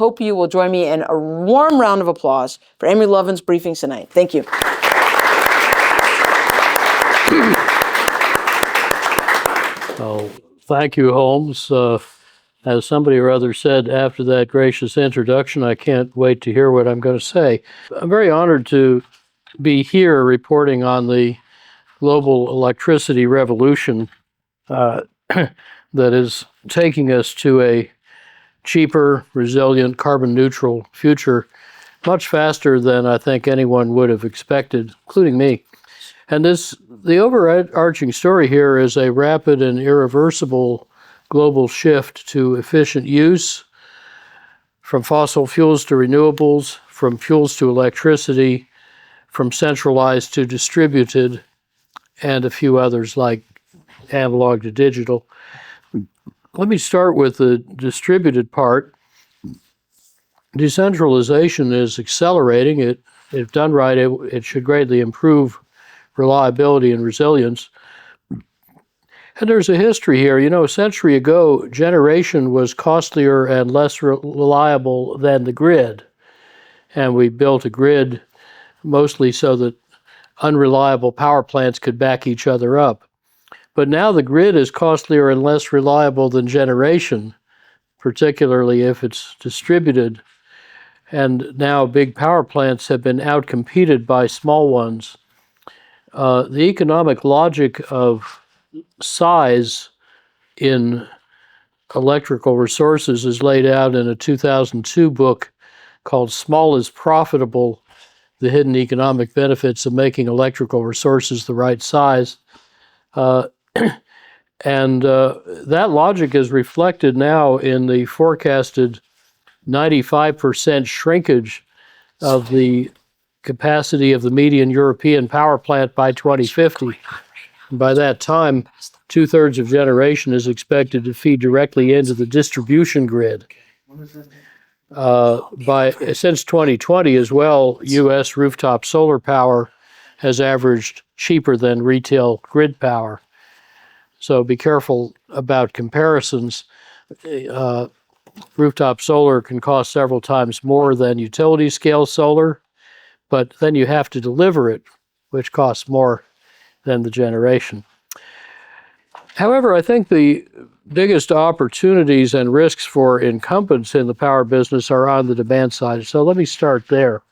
Hope you will join me in a warm round of applause for Amory Lovins' briefings tonight. Thank you. Oh, thank you, Holmes. As somebody or other said after that gracious introduction, I can't wait to hear what I'm going to say. I'm very honored to be here reporting on the global electricity revolution that is taking us to a cheaper, resilient, carbon neutral future much faster than I think anyone would have expected, including me. And the overarching story here is a rapid and irreversible global shift to efficient use, from fossil fuels to renewables, from fuels to electricity, from centralized to distributed, and a few others like analog to digital. Let me start with the distributed part. Decentralization is accelerating. If done right, it should greatly improve reliability and resilience. And there's a history here. You know, a century ago, generation was costlier and less reliable than the grid. And we built a grid mostly so that unreliable power plants could back each other up. But now the grid is costlier and less reliable than generation, particularly if it's distributed. And now big power plants have been outcompeted by small ones. The economic logic of size in electrical resources is laid out in a 2002 book called Small is Profitable: The Hidden Economic Benefits of Making Electrical Resources the Right Size. That logic is reflected now in the forecasted 95% shrinkage of the capacity of the median European power plant by 2050. By that time, 2/3 of generation is expected to feed directly into the distribution grid. Since 2020 as well, U.S. rooftop solar power has averaged cheaper than retail grid power. So be careful about comparisons. Rooftop solar can cost several times more than utility scale solar, but then you have to deliver it, which costs more than the generation. However, I think the biggest opportunities and risks for incumbents in the power business are on the demand side. So let me start there.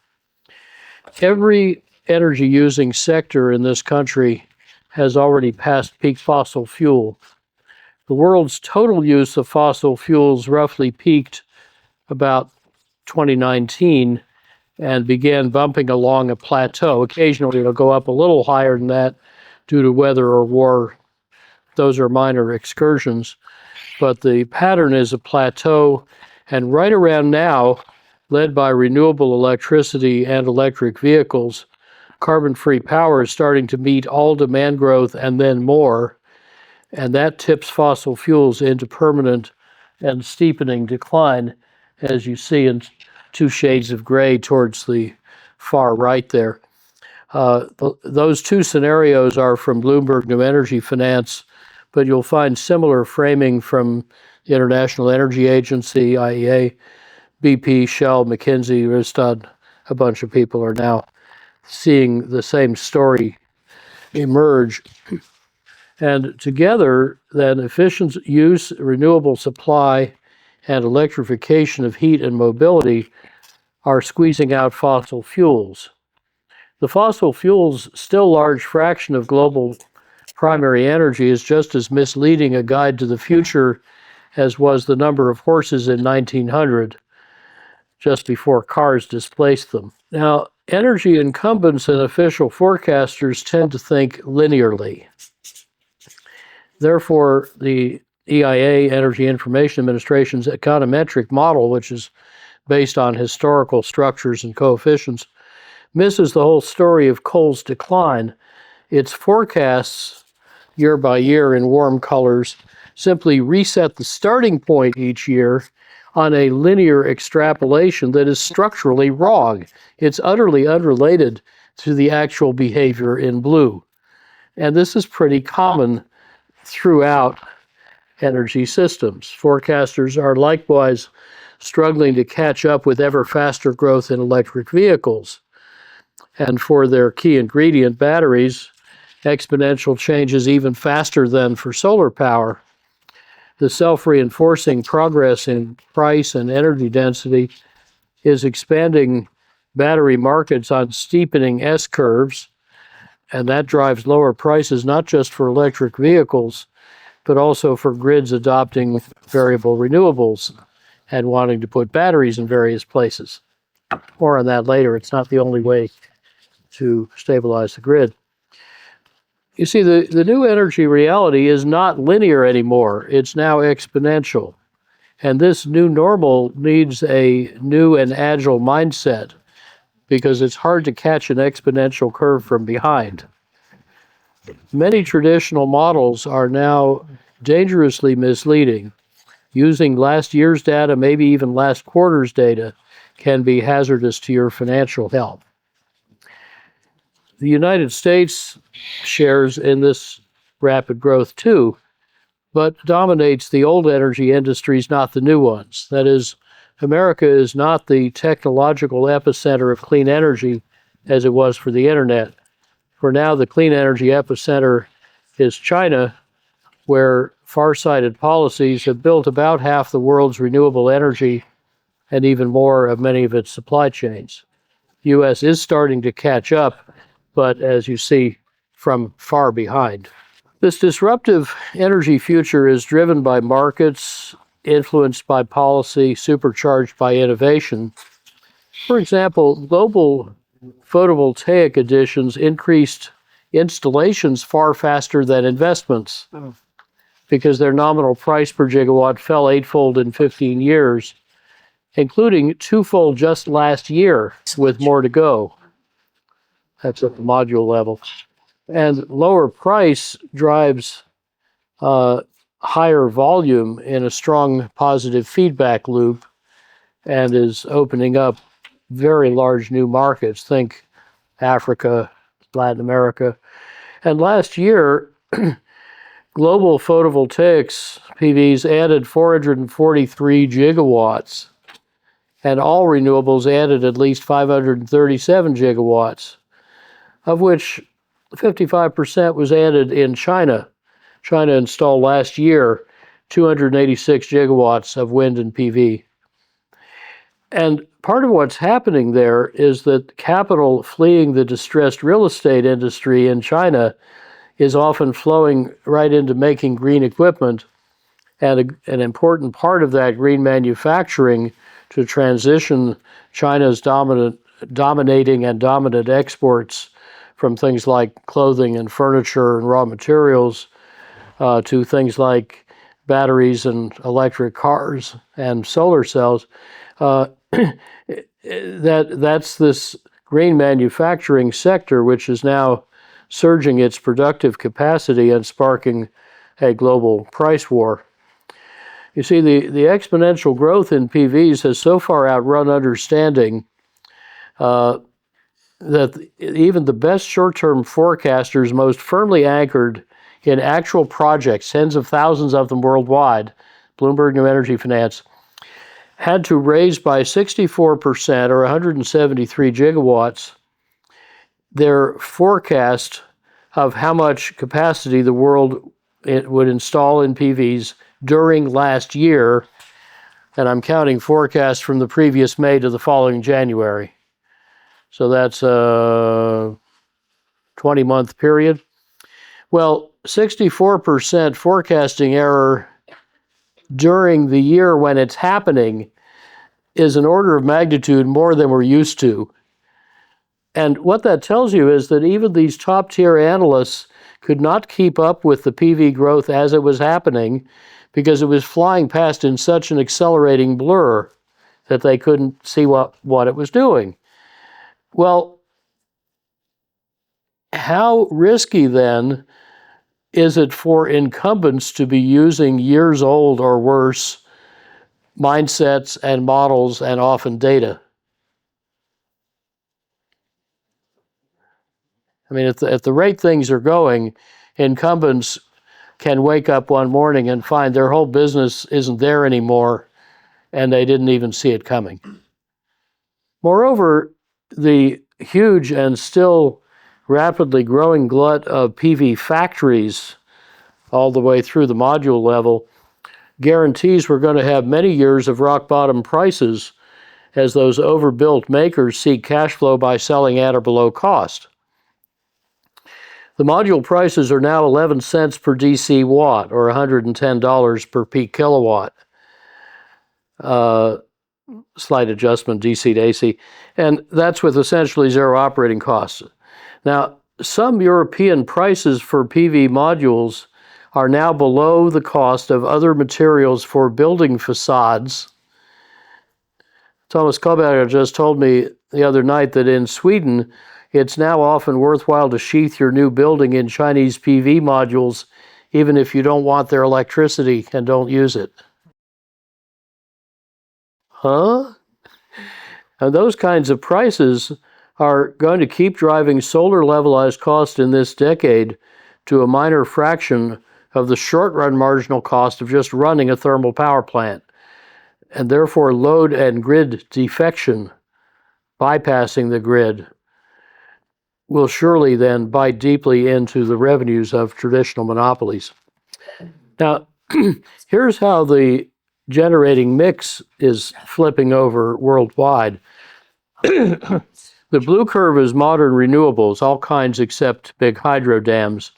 Every energy-using sector in this country has already passed peak fossil fuel. The world's total use of fossil fuels roughly peaked about 2019 and began bumping along a plateau. Occasionally it'll go up a little higher than that due to weather or war. Those are minor excursions. But the pattern is a plateau, and right around now, led by renewable electricity and electric vehicles, carbon-free power is starting to meet all demand growth and then more, and that tips fossil fuels into permanent and steepening decline, as you see in two shades of gray towards the far right there. Those two scenarios are from Bloomberg New Energy Finance, but you'll find similar framing from the International Energy Agency, IEA, BP, Shell, McKinsey, Rystad. A bunch of people are now seeing the same story emerge. And together, then, efficient use, renewable supply, and electrification of heat and mobility are squeezing out fossil fuels. The fossil fuels, still large fraction of global primary energy, is just as misleading a guide to the future as was the number of horses in 1900, just before cars displaced them. Now, energy incumbents and official forecasters tend to think linearly. Therefore, the EIA, Energy Information Administration's econometric model, which is based on historical structures and coefficients, misses the whole story of coal's decline. Its forecasts, year by year in warm colors, simply reset the starting point each year on a linear extrapolation that is structurally wrong. It's utterly unrelated to the actual behavior in blue. And this is pretty common throughout energy systems. Forecasters are likewise struggling to catch up with ever faster growth in electric vehicles. And for their key ingredient, batteries, exponential changes even faster than for solar power. The self-reinforcing progress in price and energy density is expanding battery markets on steepening S-curves, and that drives lower prices not just for electric vehicles, but also for grids adopting variable renewables and wanting to put batteries in various places. More on that later. It's not the only way to stabilize the grid. You see, the new energy reality is not linear anymore. It's now exponential. And this new normal needs a new and agile mindset because it's hard to catch an exponential curve from behind. Many traditional models are now dangerously misleading. Using last year's data, maybe even last quarter's data, can be hazardous to your financial health. The United States shares in this rapid growth too, but dominates the old energy industries, not the new ones. That is, America is not the technological epicenter of clean energy as it was for the internet. For now, the clean energy epicenter is China, where far-sighted policies have built about half the world's renewable energy and even more of many of its supply chains. The U.S. is starting to catch up, but as you see, from far behind. This disruptive energy future is driven by markets, influenced by policy, supercharged by innovation. For example, global photovoltaic additions increased installations far faster than investments because their nominal price per gigawatt fell eightfold in 15 years, including twofold just last year, with more to go. That's at the module level. And lower price drives higher volume in a strong positive feedback loop and is opening up very large new markets. Think Africa, Latin America. And last year, global photovoltaics PVs added 443 gigawatts, and all renewables added at least 537 gigawatts, of which 55% was added in China. China installed last year 286 gigawatts of wind and PV. And part of what's happening there is that capital fleeing the distressed real estate industry in China is often flowing right into making green equipment. And an important part of that green manufacturing to transition China's dominating and dominant exports from things like clothing and furniture and raw materials to things like batteries and electric cars and solar cells. That's this green manufacturing sector, which is now surging its productive capacity and sparking a global price war. You see, the exponential growth in PVs has so far outrun understanding that even the best short-term forecasters, most firmly anchored in actual projects, tens of thousands of them worldwide, Bloomberg New Energy Finance, had to raise by 64%, or 173 gigawatts, their forecast of how much capacity the world would install in PVs during last year. And I'm counting forecasts from the previous May to the following January. So that's a 20-month period. Well, 64% forecasting error during the year when it's happening is an order of magnitude more than we're used to. And what that tells you is that even these top-tier analysts could not keep up with the PV growth as it was happening because it was flying past in such an accelerating blur that they couldn't see what it was doing. Well, how risky then is it for incumbents to be using years old or worse mindsets and models and often data? I mean, at the rate things are going, incumbents can wake up one morning and find their whole business isn't there anymore and they didn't even see it coming. Moreover, the huge and still rapidly growing glut of PV factories all the way through the module level guarantees we're going to have many years of rock bottom prices as those overbuilt makers seek cash flow by selling at or below cost. The module prices are now 11 cents per DC watt, or $110 per peak kilowatt. Slight adjustment DC to AC, and that's with essentially zero operating costs. Now, some European prices for PV modules are now below the cost of other materials for building facades. Thomas Kobayashi just told me the other night that in Sweden, it's now often worthwhile to sheath your new building in Chinese PV modules, even if you don't want their electricity and don't use it. Huh? And those kinds of prices are going to keep driving solar levelized cost in this decade to a minor fraction of the short-run marginal cost of just running a thermal power plant. And therefore, load and grid defection, bypassing the grid, will surely then bite deeply into the revenues of traditional monopolies. Now, here's how the generating mix is flipping over worldwide. The blue curve is modern renewables, all kinds except big hydro dams,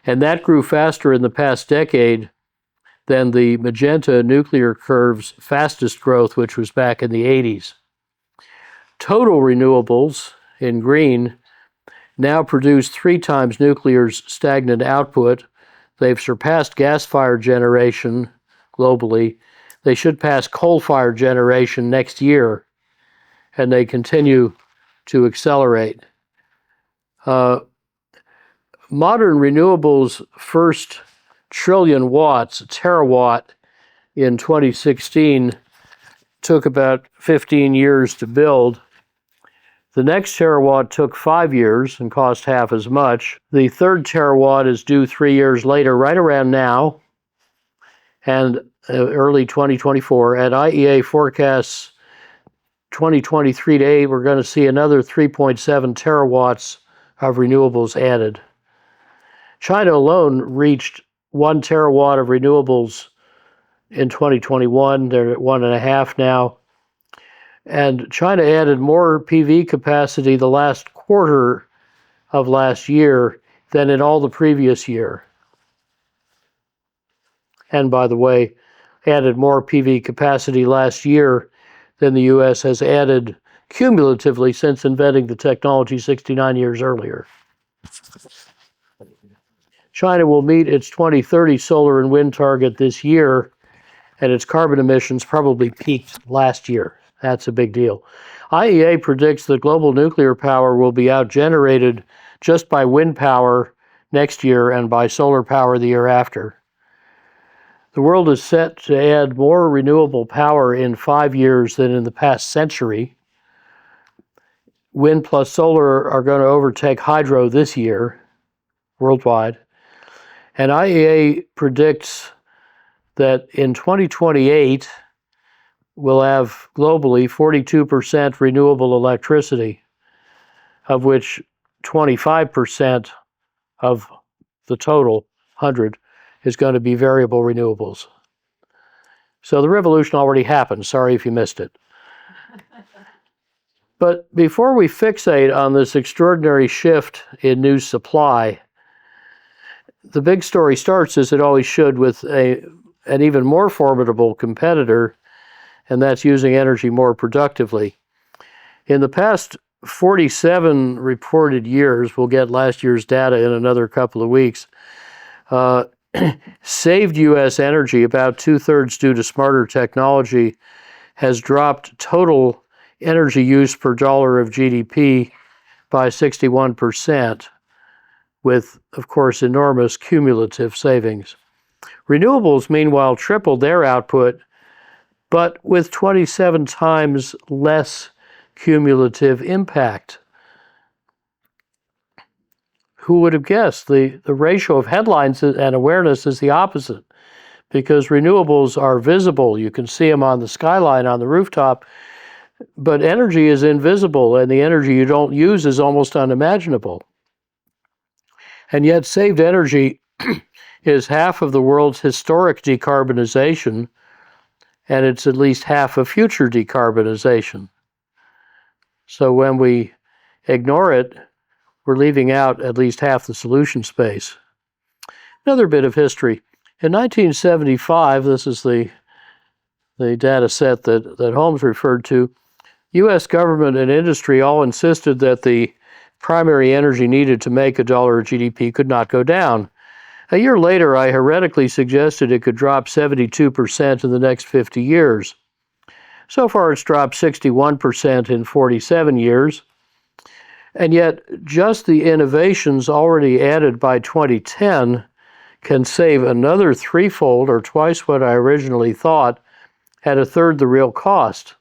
and that grew faster in the past decade than the magenta nuclear curve's fastest growth, which was back in the 80s. Total renewables, in green, now produce 3 times nuclear's stagnant output. They've surpassed gas-fired generation globally. They should pass coal-fired generation next year, and they continue to accelerate. Modern renewables' first trillion watts, a terawatt, in 2016 took about 15 years to build. The next terawatt took 5 years and cost half as much. The third terawatt is due 3 years later, right around now, and early 2024. And IEA forecasts 2023 to 8, we're going to see another 3.7 terawatts of renewables added. China alone reached 1 terawatt of renewables in 2021. They're at 1.5 now. And China added more PV capacity the last quarter of last year than in all the previous year. And by the way, added more PV capacity last year than the U.S. has added cumulatively since inventing the technology 69 years earlier. China will meet its 2030 solar and wind target this year, and its carbon emissions probably peaked last year. That's a big deal. IEA predicts that global nuclear power will be outgenerated just by wind power next year and by solar power the year after. The world is set to add more renewable power in 5 years than in the past century. Wind plus solar are going to overtake hydro this year, worldwide. And IEA predicts that in 2028, we'll have globally 42% renewable electricity, of which 25% of the total, 100, is going to be variable renewables. So the revolution already happened. Sorry if you missed it. But before we fixate on this extraordinary shift in new supply, the big story starts, as it always should, with an even more formidable competitor, and that's using energy more productively. In the past 47 reported years, we'll get last year's data in another couple of weeks, saved U.S. energy, about 2/3 due to smarter technology, has dropped total energy use per dollar of GDP by 61%, with, of course, enormous cumulative savings. Renewables, meanwhile, tripled their output, but with 27 times less cumulative impact. Who would have guessed? The ratio of headlines and awareness is the opposite. because renewables are visible. You can see them on the skyline on the rooftop, but energy is invisible, and the energy you don't use is almost unimaginable. And yet saved energy is half of the world's historic decarbonization, and it's at least half of future decarbonization. So when we ignore it, we're leaving out at least half the solution space. Another bit of history. In 1975, this is the data set that Holmes referred to, U.S. government and industry all insisted that the primary energy needed to make $1 of GDP could not go down. A year later, I heretically suggested it could drop 72% in the next 50 years. So far, it's dropped 61% in 47 years. And yet, just the innovations already added by 2010 can save another threefold or twice what I originally thought at a third the real cost.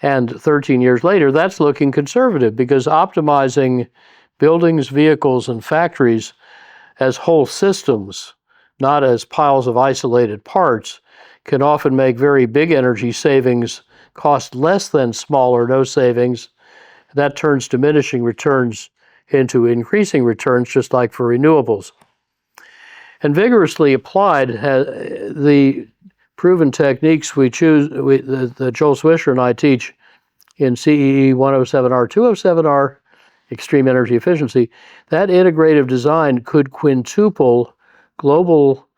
And 13 years later, that's looking conservative because optimizing buildings, vehicles, and factories as whole systems, not as piles of isolated parts, can often make very big energy savings cost less than small or no savings. That turns diminishing returns into increasing returns, just like for renewables. And vigorously applied, the proven techniques we choose, that Joel Swisher and I teach in CEE 107R, 207R, extreme energy efficiency, that integrative design could quintuple global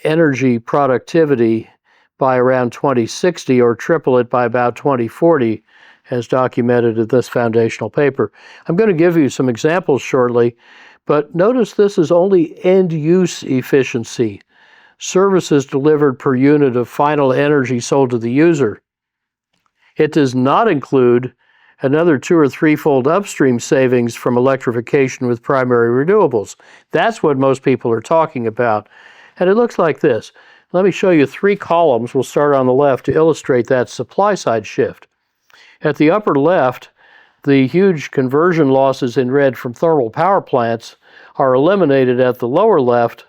energy productivity by around 2060 or triple it by about 2040, as documented in this foundational paper. I'm going to give you some examples shortly, but notice this is only end-use efficiency, services delivered per unit of final energy sold to the user. It does not include another 2- or 3-fold upstream savings from electrification with primary renewables. That's what most people are talking about. And it looks like this. Let me show you 3 columns. We'll start on the left to illustrate that supply side shift. At the upper left, the huge conversion losses in red from thermal power plants are eliminated at the lower left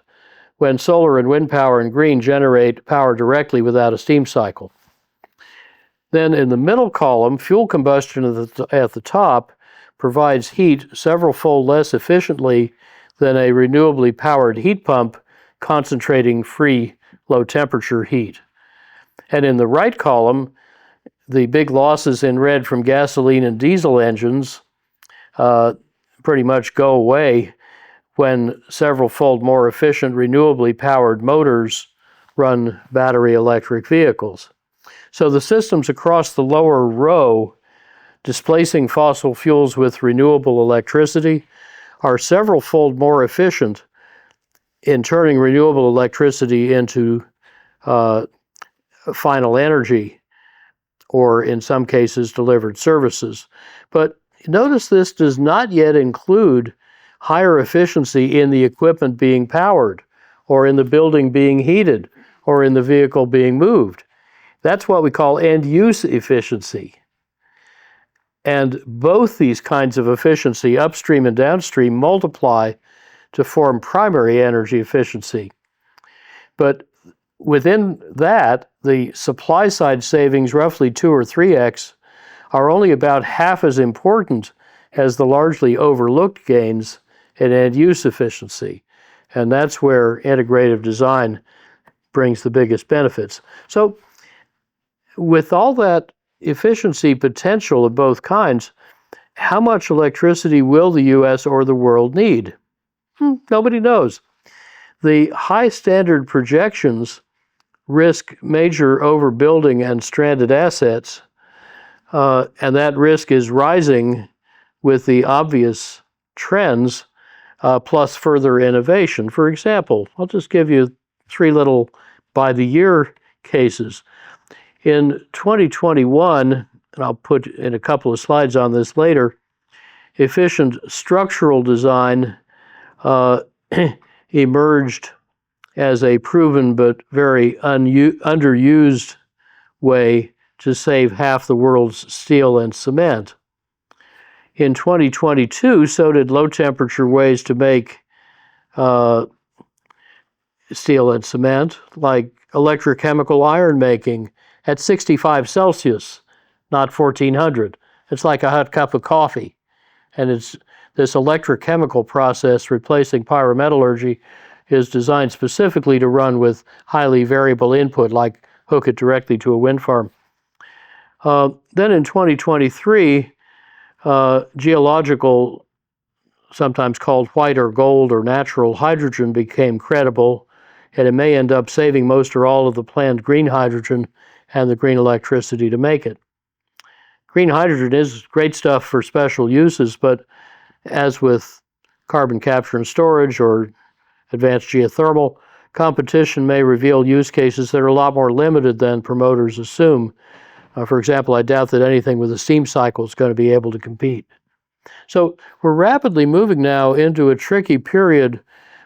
when solar and wind power in green generate power directly without a steam cycle. Then in the middle column, fuel combustion at the top provides heat several-fold less efficiently than a renewably powered heat pump concentrating free low-temperature heat. And in the right column, the big losses in red from gasoline and diesel engines pretty much go away when several-fold more efficient renewably powered motors run battery electric vehicles. So the systems across the lower row displacing fossil fuels with renewable electricity are several-fold more efficient in turning renewable electricity into final energy, or in some cases delivered services. But notice this does not yet include higher efficiency in the equipment being powered, or in the building being heated, or in the vehicle being moved. That's what we call end-use efficiency. And both these kinds of efficiency, upstream and downstream, multiply to form primary energy efficiency. But within that, the supply side savings, roughly 2 or 3x, are only about half as important as the largely overlooked gains in end-use efficiency. And that's where integrative design brings the biggest benefits. So with all that efficiency potential of both kinds, how much electricity will the U.S. or the world need? Nobody knows. The high standard projections risk major overbuilding and stranded assets, and that risk is rising with the obvious trends, plus further innovation. For example, I'll just give you 3 little by-the-year cases. In 2021, and I'll put in a couple of slides on this later, efficient structural design emerged as a proven but very underused way to save half the world's steel and cement. In 2022, so did low-temperature ways to make steel and cement, like electrochemical iron making at 65 Celsius, not 1400. It's like a hot cup of coffee. And it's this electrochemical process replacing pyrometallurgy is designed specifically to run with highly variable input, like hook it directly to a wind farm. Then in 2023, geological, sometimes called white or gold or natural hydrogen, became credible, and it may end up saving most or all of the planned green hydrogen and the green electricity to make it. Green hydrogen is great stuff for special uses, but as with carbon capture and storage or advanced geothermal, competition may reveal use cases that are a lot more limited than promoters assume. For example, I doubt that anything with a steam cycle is going to be able to compete. So we're rapidly moving now into a tricky period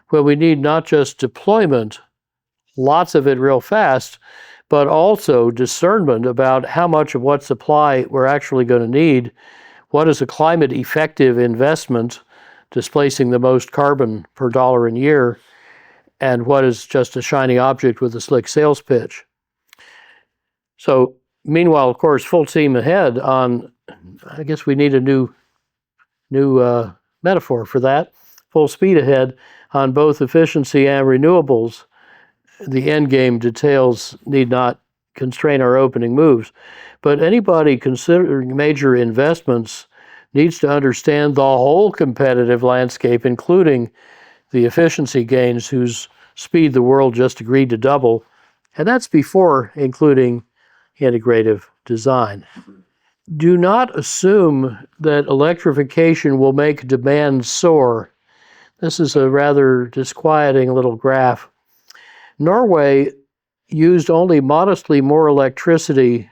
where we need not just deployment, lots of it real fast, but also discernment about how much of what supply we're actually going to need. What is a climate effective investment displacing the most carbon per dollar in year, and what is just a shiny object with a slick sales pitch? So meanwhile, of course, full steam ahead on, I guess we need a new metaphor for that, full speed ahead on both efficiency and renewables. The end game details need not constrain our opening moves, but anybody considering major investments needs to understand the whole competitive landscape, including the efficiency gains whose speed the world just agreed to double, and that's before including integrative design. Do not assume that electrification will make demand soar. This is a rather disquieting little graph. Norway used only modestly more electricity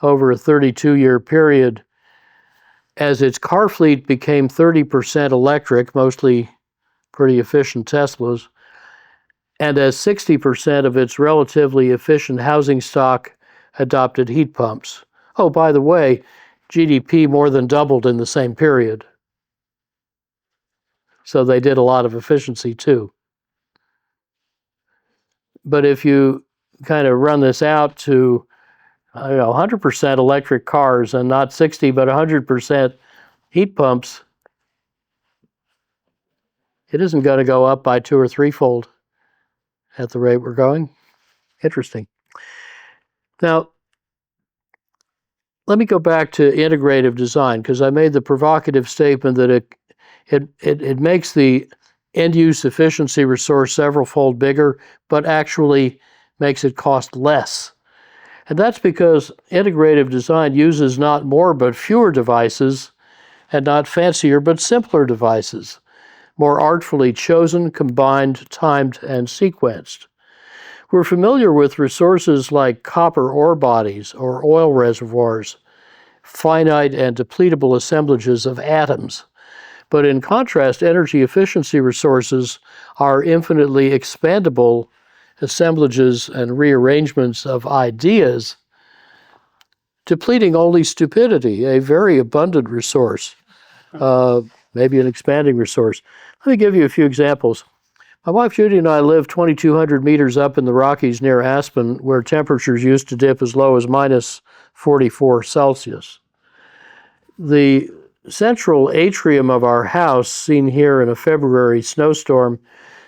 over a 32-year period as its car fleet became 30% electric, mostly pretty efficient Teslas, and as 60% of its relatively efficient housing stock adopted heat pumps. Oh, by the way, GDP more than doubled in the same period. So they did a lot of efficiency too. But if you kind of run this out to, 100% electric cars and not 60, but 100% heat pumps, it isn't going to go up by 2 or 3-fold at the rate we're going. Interesting. Now, let me go back to integrative design, because I made the provocative statement that it makes the end-use efficiency resource several-fold bigger, but actually makes it cost less. And that's because integrative design uses not more but fewer devices, and not fancier but simpler devices, more artfully chosen, combined, timed, and sequenced. We're familiar with resources like copper ore bodies or oil reservoirs, finite and depletable assemblages of atoms. But in contrast, energy efficiency resources are infinitely expandable assemblages and rearrangements of ideas, depleting only stupidity, a very abundant resource, maybe an expanding resource. Let me give you a few examples. My wife Judy and I live 2,200 meters up in the Rockies near Aspen, where temperatures used to dip as low as minus 44 Celsius. The central atrium of our house, seen here in a February snowstorm,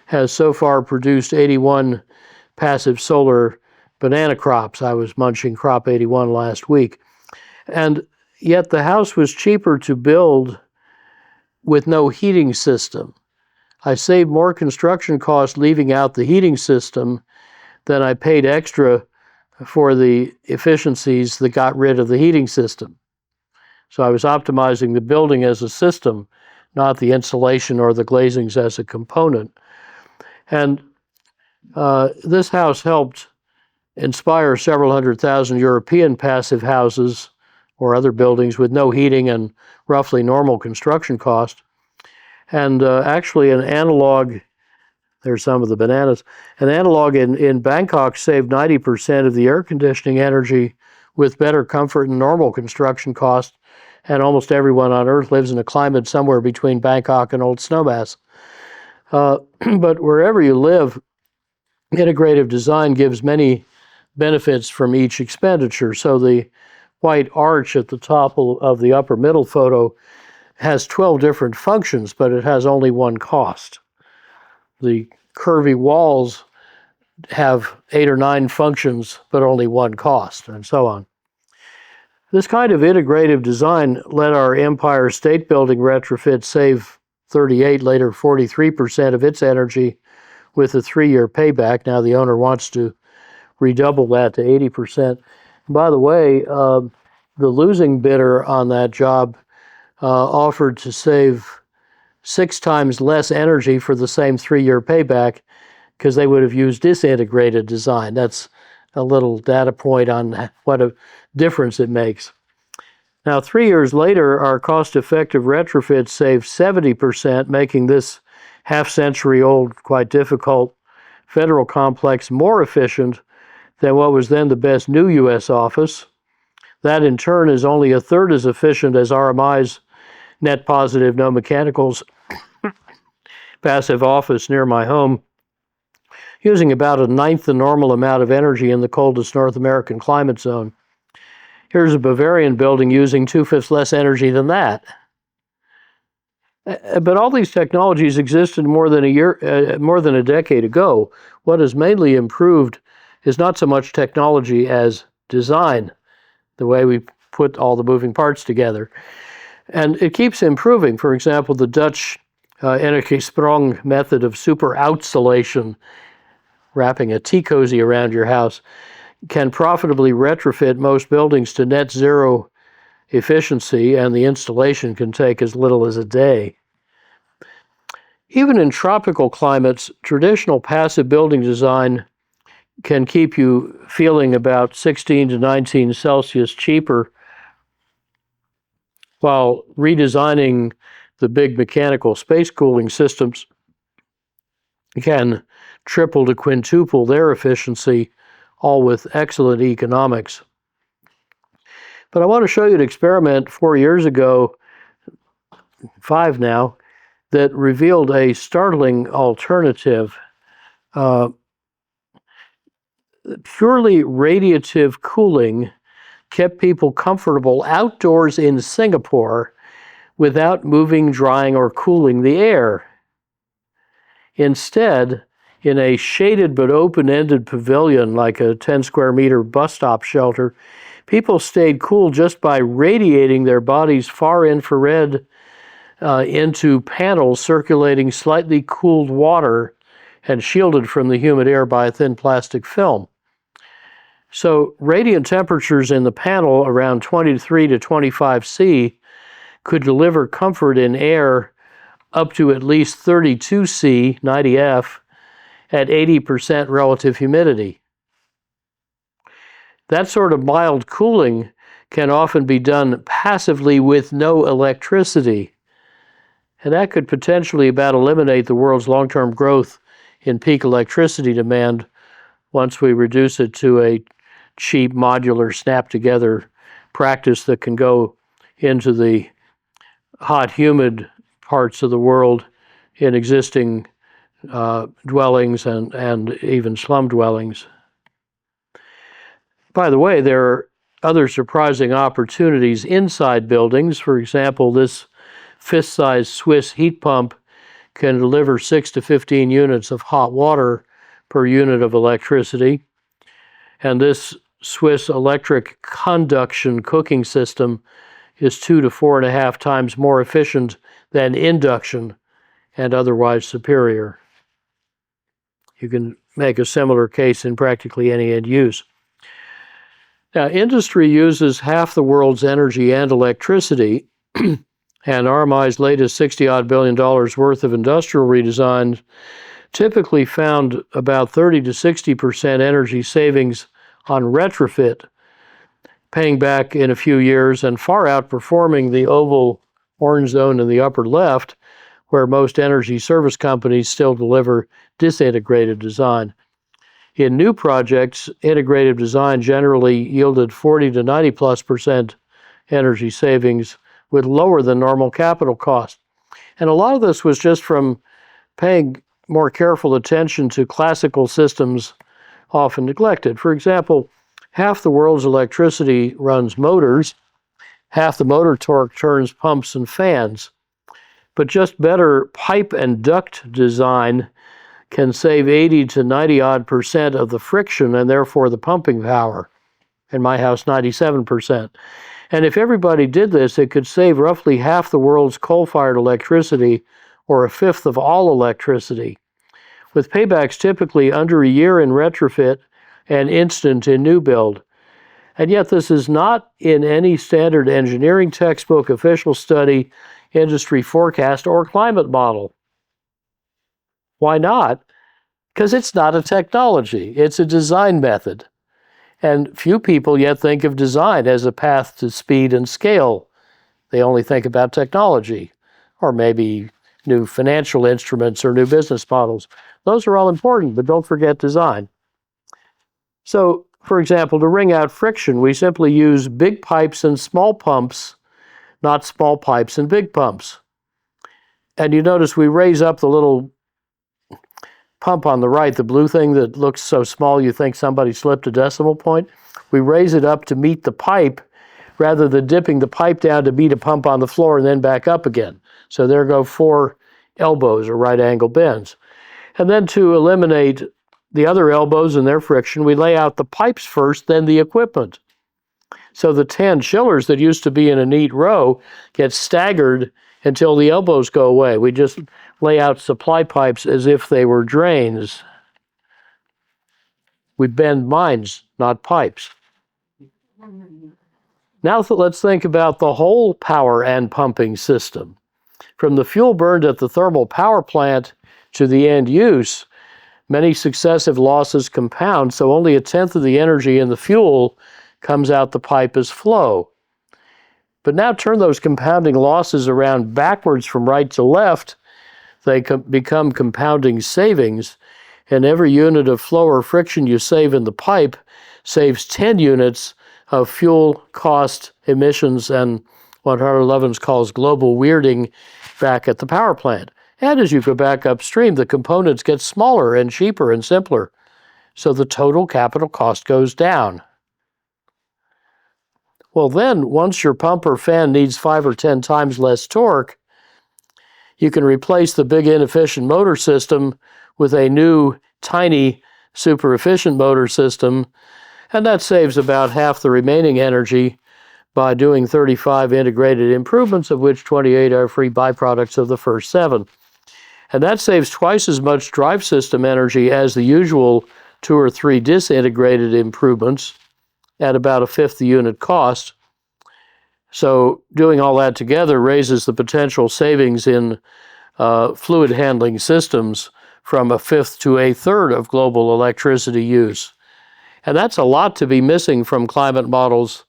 has so far produced 81 passive solar banana crops. I was munching crop 81 last week. And yet the house was cheaper to build with no heating system. I saved more construction costs leaving out the heating system than I paid extra for the efficiencies that got rid of the heating system. So I was optimizing the building as a system, not the insulation or the glazings as a component. And this house helped inspire several 100,000 European passive houses or other buildings with no heating and roughly normal construction cost. And actually an analog, there's some of the bananas, an analog in Bangkok saved 90% of the air conditioning energy with better comfort and normal construction cost. And almost everyone on Earth lives in a climate somewhere between Bangkok and Old Snowmass. But wherever you live, integrative design gives many benefits from each expenditure. So the white arch at the top of the upper middle photo has 12 different functions, but it has only one cost. The curvy walls have 8 or 9 functions, but only one cost, and so on. This kind of integrative design let our Empire State Building retrofit save 38, later 43% of its energy with a 3-year payback. Now the owner wants to redouble that to 80%. By the way, the losing bidder on that job offered to save 6 times less energy for the same 3-year payback because they would have used disintegrated design. That's a little data point on what a difference it makes. Now, 3 years later, our cost-effective retrofit saved 70%, making this half-century-old, quite difficult federal complex more efficient than what was then the best new U.S. office. That, in turn, is only a third as efficient as RMI's net positive, no mechanicals passive office near my home, using about a ninth the normal amount of energy in the coldest North American climate zone. Here's a Bavarian building using 2/5 less energy than that. But all these technologies existed more than a decade ago. What has mainly improved is not so much technology as design, the way we put all the moving parts together. And it keeps improving. For example, the Dutch Energie-Sprong method of super outsolation, wrapping a tea cozy around your house, can profitably retrofit most buildings to net zero efficiency, and the installation can take as little as a day. Even in tropical climates, traditional passive building design can keep you feeling about 16 to 19 Celsius cheaper, while redesigning the big mechanical space cooling systems can triple to quintuple their efficiency, all with excellent economics. But I want to show you an experiment 4 years ago, 5 now, that revealed a startling alternative. Purely radiative cooling kept people comfortable outdoors in Singapore without moving, drying, or cooling the air. Instead, in a shaded but open-ended pavilion like a 10 square meter bus stop shelter, people stayed cool just by radiating their bodies far infrared into panels circulating slightly cooled water and shielded from the humid air by a thin plastic film. So radiant temperatures in the panel around 23 to 25 C could deliver comfort in air up to at least 32 C, 90 F, at 80% relative humidity. That sort of mild cooling can often be done passively with no electricity. And that could potentially about eliminate the world's long-term growth in peak electricity demand once we reduce it to a cheap, modular, snap-together practice that can go into the hot, humid parts of the world in existing dwellings and even slum dwellings. By the way, there are other surprising opportunities inside buildings. For example, this fist-sized Swiss heat pump can deliver 6 to 15 units of hot water per unit of electricity. And this Swiss electric conduction cooking system is 2 to 4.5 times more efficient than induction and otherwise superior. You can make a similar case in practically any end use. Now, industry uses half the world's energy and electricity, and RMI's latest $60-odd billion worth of industrial redesign typically found about 30 to 60% energy savings on retrofit, paying back in a few years and far outperforming the oval orange zone in the upper left, where most energy service companies still deliver disintegrated design. In new projects, integrative design generally yielded 40 to 90+% energy savings with lower than normal capital cost. And a lot of this was just from paying more careful attention to classical systems often neglected. For example, half the world's electricity runs motors, half the motor torque turns pumps and fans. But just better pipe and duct design can save 80 to 90 odd percent of the friction and therefore the pumping power. In my house, 97%. And if everybody did this, it could save roughly half the world's coal-fired electricity or a fifth of all electricity, with paybacks typically under a year in retrofit and instant in new build. And yet this is not in any standard engineering textbook, official study, industry forecast, or climate model. Why not? Because it's not a technology, it's a design method. And few people yet think of design as a path to speed and scale. They only think about technology, or maybe new financial instruments or new business models. Those are all important, but don't forget design. So, for example, to wring out friction, we simply use big pipes and small pumps, not small pipes and big pumps. And you notice we raise up the little pump on the right, the blue thing that looks so small you think somebody slipped a decimal point. We raise it up to meet the pipe rather than dipping the pipe down to meet a pump on the floor and then back up again. So there go 4 elbows or right angle bends. And then to eliminate the other elbows and their friction, we lay out the pipes first, then the equipment. So the 10 chillers that used to be in a neat row get staggered until the elbows go away. We just lay out supply pipes as if they were drains. We bend mines, not pipes. Now let's think about the whole power and pumping system. From the fuel burned at the thermal power plant to the end use, many successive losses compound, so only 1/10 of the energy in the fuel comes out the pipe as flow. But now turn those compounding losses around backwards from right to left, they become compounding savings, and every unit of flow or friction you save in the pipe saves 10 units of fuel cost, emissions, and what Amory Lovins calls global weirding back at the power plant. And as you go back upstream, the components get smaller and cheaper and simpler, so the total capital cost goes down. Well then, once your pump or fan needs 5 or 10 times less torque, you can replace the big inefficient motor system with a new, tiny, super efficient motor system, and that saves about half the remaining energy by doing 35 integrated improvements, of which 28 are free byproducts of the first 7. And that saves twice as much drive system energy as the usual 2 or 3 disintegrated improvements at about a fifth the unit cost. So doing all that together raises the potential savings in fluid handling systems from a fifth to a third of global electricity use. And that's a lot to be missing from climate models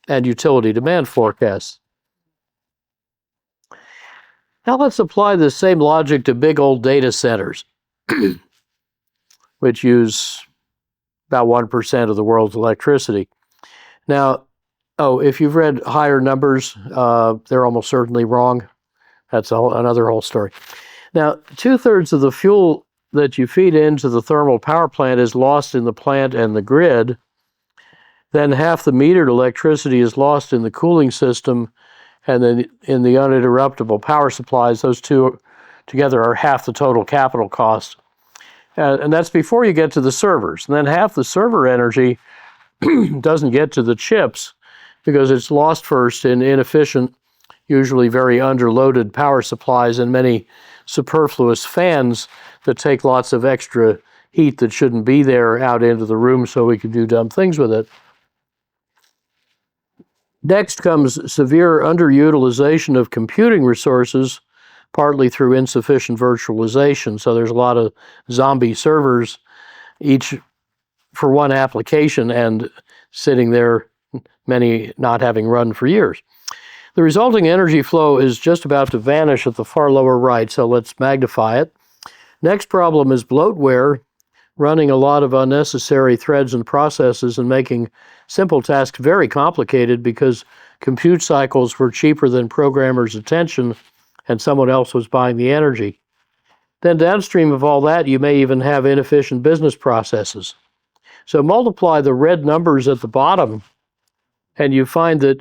and utility demand forecasts. Now let's apply the same logic to big old data centers, which use about 1% of the world's electricity. Now, if you've read higher numbers, they're almost certainly wrong. That's another whole story. Now, 2/3 of the fuel that you feed into the thermal power plant is lost in the plant and the grid. Then half the metered electricity is lost in the cooling system, and then in the uninterruptible power supplies, those two together are half the total capital cost. And that's before you get to the servers. And then half the server energy doesn't get to the chips because it's lost first in inefficient, usually very underloaded power supplies and many superfluous fans that take lots of extra heat that shouldn't be there out into the room so we can do dumb things with it. Next comes severe underutilization of computing resources, partly through insufficient virtualization. So there's a lot of zombie servers, each for one application and sitting there, many not having run for years. The resulting energy flow is just about to vanish at the far lower right, so let's magnify it. Next problem is bloatware, running a lot of unnecessary threads and processes and making simple tasks very complicated because compute cycles were cheaper than programmers' attention and someone else was buying the energy. Then downstream of all that, you may even have inefficient business processes. So multiply the red numbers at the bottom, and you find that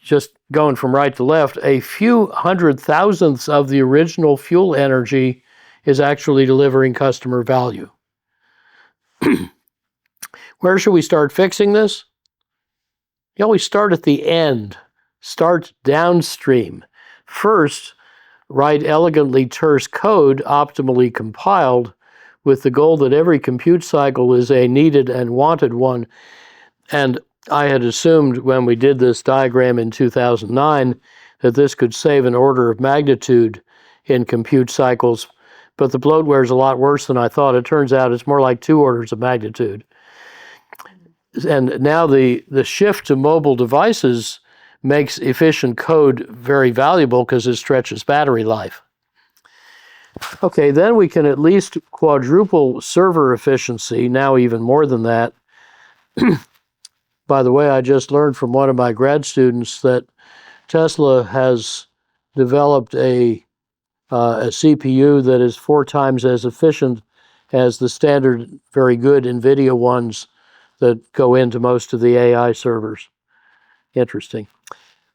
just going from right to left, a few hundred thousandths of the original fuel energy is actually delivering customer value. Where should we start fixing this? You always start at the end. Start downstream. First, write elegantly terse code optimally compiled with the goal that every compute cycle is a needed and wanted one. And I had assumed when we did this diagram in 2009 that this could save an order of magnitude in compute cycles, but the bloatware is a lot worse than I thought. It turns out it's more like 2 orders of magnitude. And now the shift to mobile devices makes efficient code very valuable because it stretches battery life. Okay, then we can at least quadruple server efficiency, now even more than that. By the way, I just learned from one of my grad students that Tesla has developed a CPU that is 4 times as efficient as the standard, very good NVIDIA ones that go into most of the AI servers. Interesting.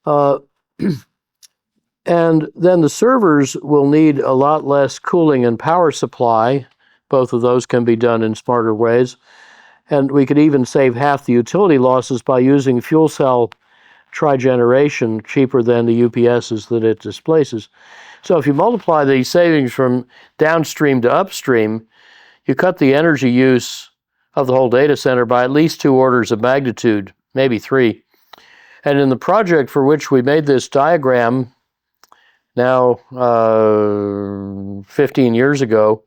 And then the servers will need a lot less cooling and power supply. Both of those can be done in smarter ways. And we could even save half the utility losses by using fuel cell trigeneration, cheaper than the UPSs that it displaces. So if you multiply these savings from downstream to upstream, you cut the energy use of the whole data center by at least 2 orders of magnitude, maybe 3. And in the project for which we made this diagram, now 15 years ago,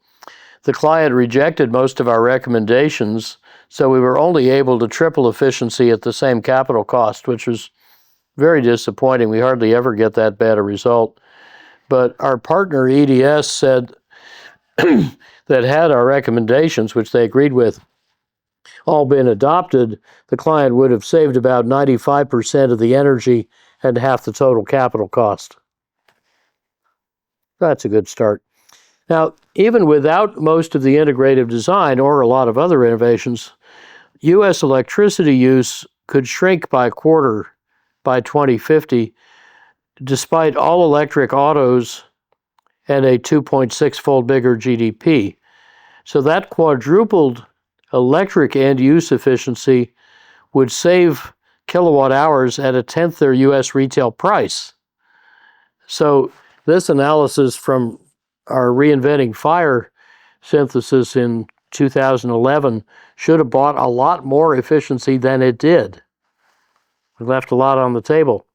the client rejected most of our recommendations, so we were only able to triple efficiency at the same capital cost, which was very disappointing. We hardly ever get that bad a result. But our partner EDS said that had our recommendations, which they agreed with, all been adopted, the client would have saved about 95% of the energy and half the total capital cost. That's a good start. Now, even without most of the integrative design or a lot of other innovations, U.S. electricity use could shrink by a quarter by 2050, despite all electric autos and a 2.6-fold bigger GDP. So that quadrupled electric end-use efficiency would save kilowatt hours at 1/10 their U.S. retail price. So this analysis from our Reinventing Fire synthesis in 2011 should have bought a lot more efficiency than it did. We left a lot on the table.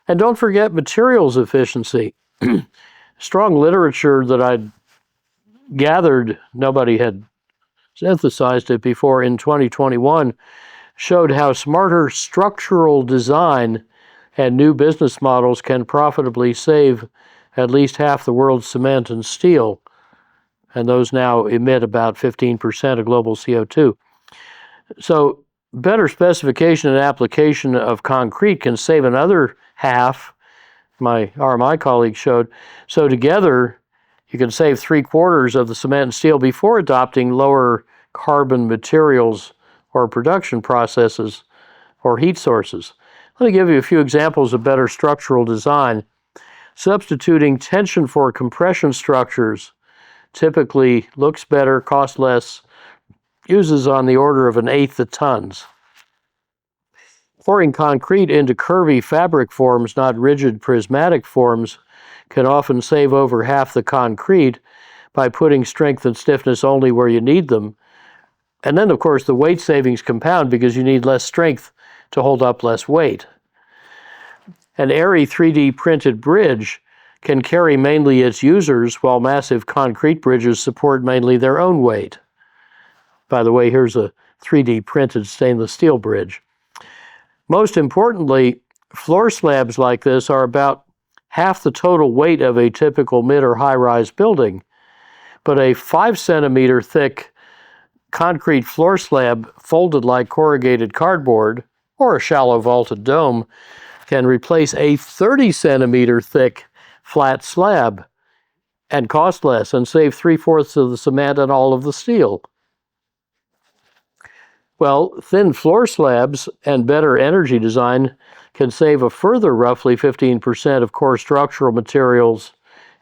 And don't forget materials efficiency. Strong literature that I'd gathered, nobody had synthesized it before, in 2021 showed how smarter structural design and new business models can profitably save at least half the world's cement and steel, and those now emit about 15% of global CO2. So better specification and application of concrete can save another half, my RMI colleague showed. So together, you can save 3/4 of the cement and steel before adopting lower carbon materials or production processes or heat sources. Let me give you a few examples of better structural design. Substituting tension for compression structures typically looks better, costs less, uses on the order of 1/8 the tons. Pouring concrete into curvy fabric forms, not rigid prismatic forms, can often save over half the concrete by putting strength and stiffness only where you need them. And then, of course, the weight savings compound because you need less strength to hold up less weight. An airy 3D printed bridge can carry mainly its users, while massive concrete bridges support mainly their own weight. By the way, here's a 3D printed stainless steel bridge. Most importantly, floor slabs like this are about half the total weight of a typical mid or high-rise building, but a 5-centimeter thick concrete floor slab folded like corrugated cardboard or a shallow vaulted dome can replace a 30-centimeter thick flat slab and cost less and save 3/4 of the cement and all of the steel. Well, thin floor slabs and better energy design can save a further roughly 15% of core structural materials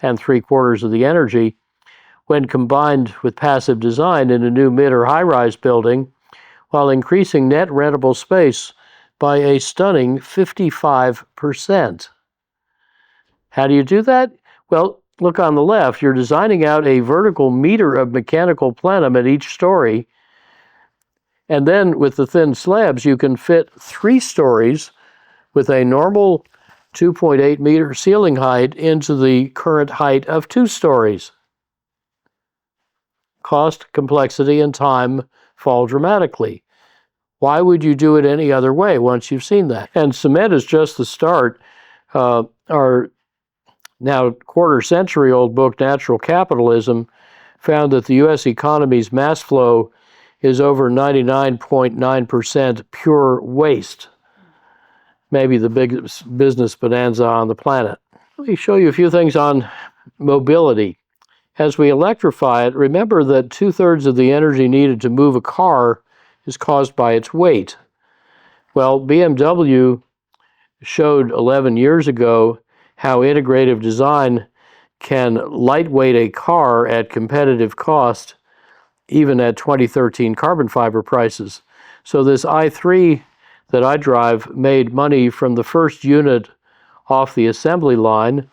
and 3/4 of the energy when combined with passive design in a new mid or high-rise building, while increasing net rentable space by a stunning 55%. How do you do that? Well, look on the left. You're designing out a vertical meter of mechanical plenum at each story. And then with the thin slabs, you can fit 3 stories with a normal 2.8 meter ceiling height into the current height of 2 stories. Cost, complexity, and time fall dramatically. Why would you do it any other way once you've seen that? And cement is just the start. Our now quarter-century-old book, Natural Capitalism, found that the U.S. economy's mass flow is over 99.9% pure waste. Maybe the biggest business bonanza on the planet. Let me show you a few things on mobility. As we electrify it, remember that 2/3 of the energy needed to move a car is caused by its weight. Well, BMW showed 11 years ago how integrative design can lightweight a car at competitive cost, even at 2013 carbon fiber prices. So this i3 that I drive made money from the first unit off the assembly line.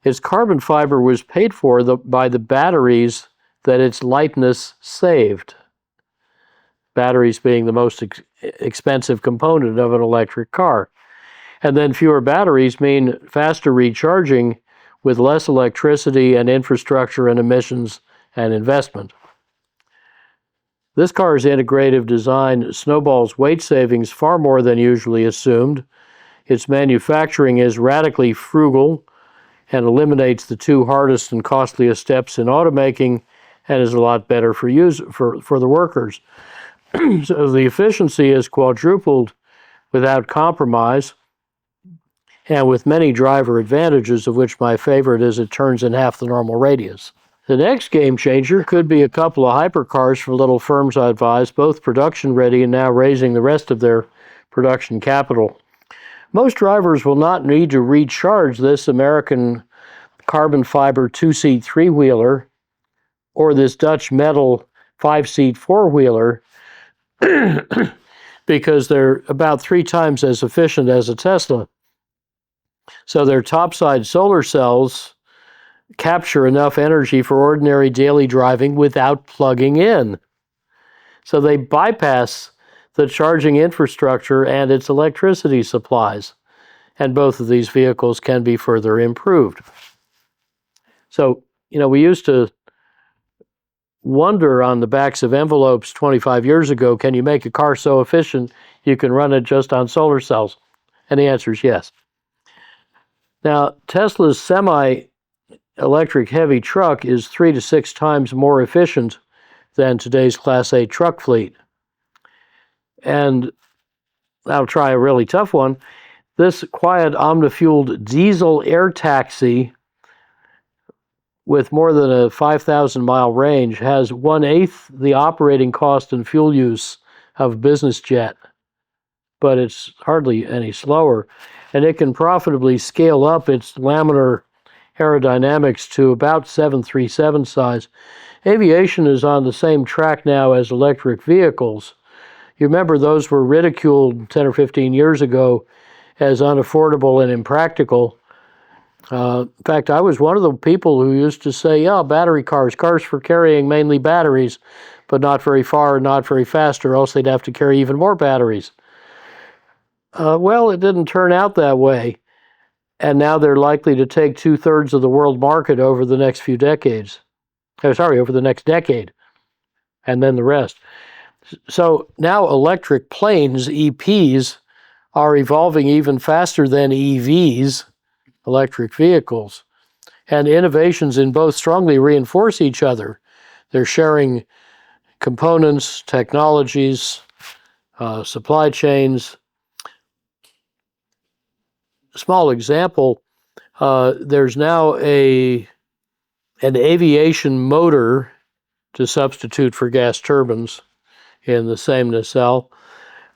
Its carbon fiber was paid for by the batteries that its lightness saved. Batteries being the most expensive component of an electric car. And then fewer batteries mean faster recharging with less electricity and infrastructure and emissions and investment. This car's integrative design snowballs weight savings far more than usually assumed. Its manufacturing is radically frugal and eliminates the 2 hardest and costliest steps in automaking and is a lot better for the workers. So the efficiency is quadrupled without compromise and with many driver advantages, of which my favorite is it turns in half the normal radius. The next game changer could be a couple of hypercars for little firms I advise, both production ready and now raising the rest of their production capital. Most drivers will not need to recharge this American carbon fiber 2-seat 3-wheeler or this Dutch metal 5-seat 4-wheeler because they're about 3 times as efficient as a Tesla. So their topside solar cells capture enough energy for ordinary daily driving without plugging in. So they bypass the charging infrastructure and its electricity supplies. And both of these vehicles can be further improved. So, we used to wonder on the backs of envelopes 25 years ago, can you make a car so efficient you can run it just on solar cells? And the answer is yes. Now, Tesla's semi-electric heavy truck is 3 to 6 times more efficient than today's Class 8 truck fleet. And I'll try a really tough one. This quiet omni-fueled diesel air taxi with more than a 5,000-mile range has 1/8 the operating cost and fuel use of business jet, but it's hardly any slower. And it can profitably scale up its laminar aerodynamics to about 737 size. Aviation is on the same track now as electric vehicles. You remember those were ridiculed 10 or 15 years ago as unaffordable and impractical. In fact, I was one of the people who used to say, battery cars for carrying mainly batteries, but not very far and not very fast, or else they'd have to carry even more batteries. Well, it didn't turn out that way. And now they're likely to take 2/3 of the world market over the next few decades. Over the next decade, and then the rest. So now electric planes, EPs, are evolving even faster than EVs, electric vehicles. And innovations in both strongly reinforce each other. They're sharing components, technologies, supply chains. Small example, there's now a an aviation motor to substitute for gas turbines in the same nacelle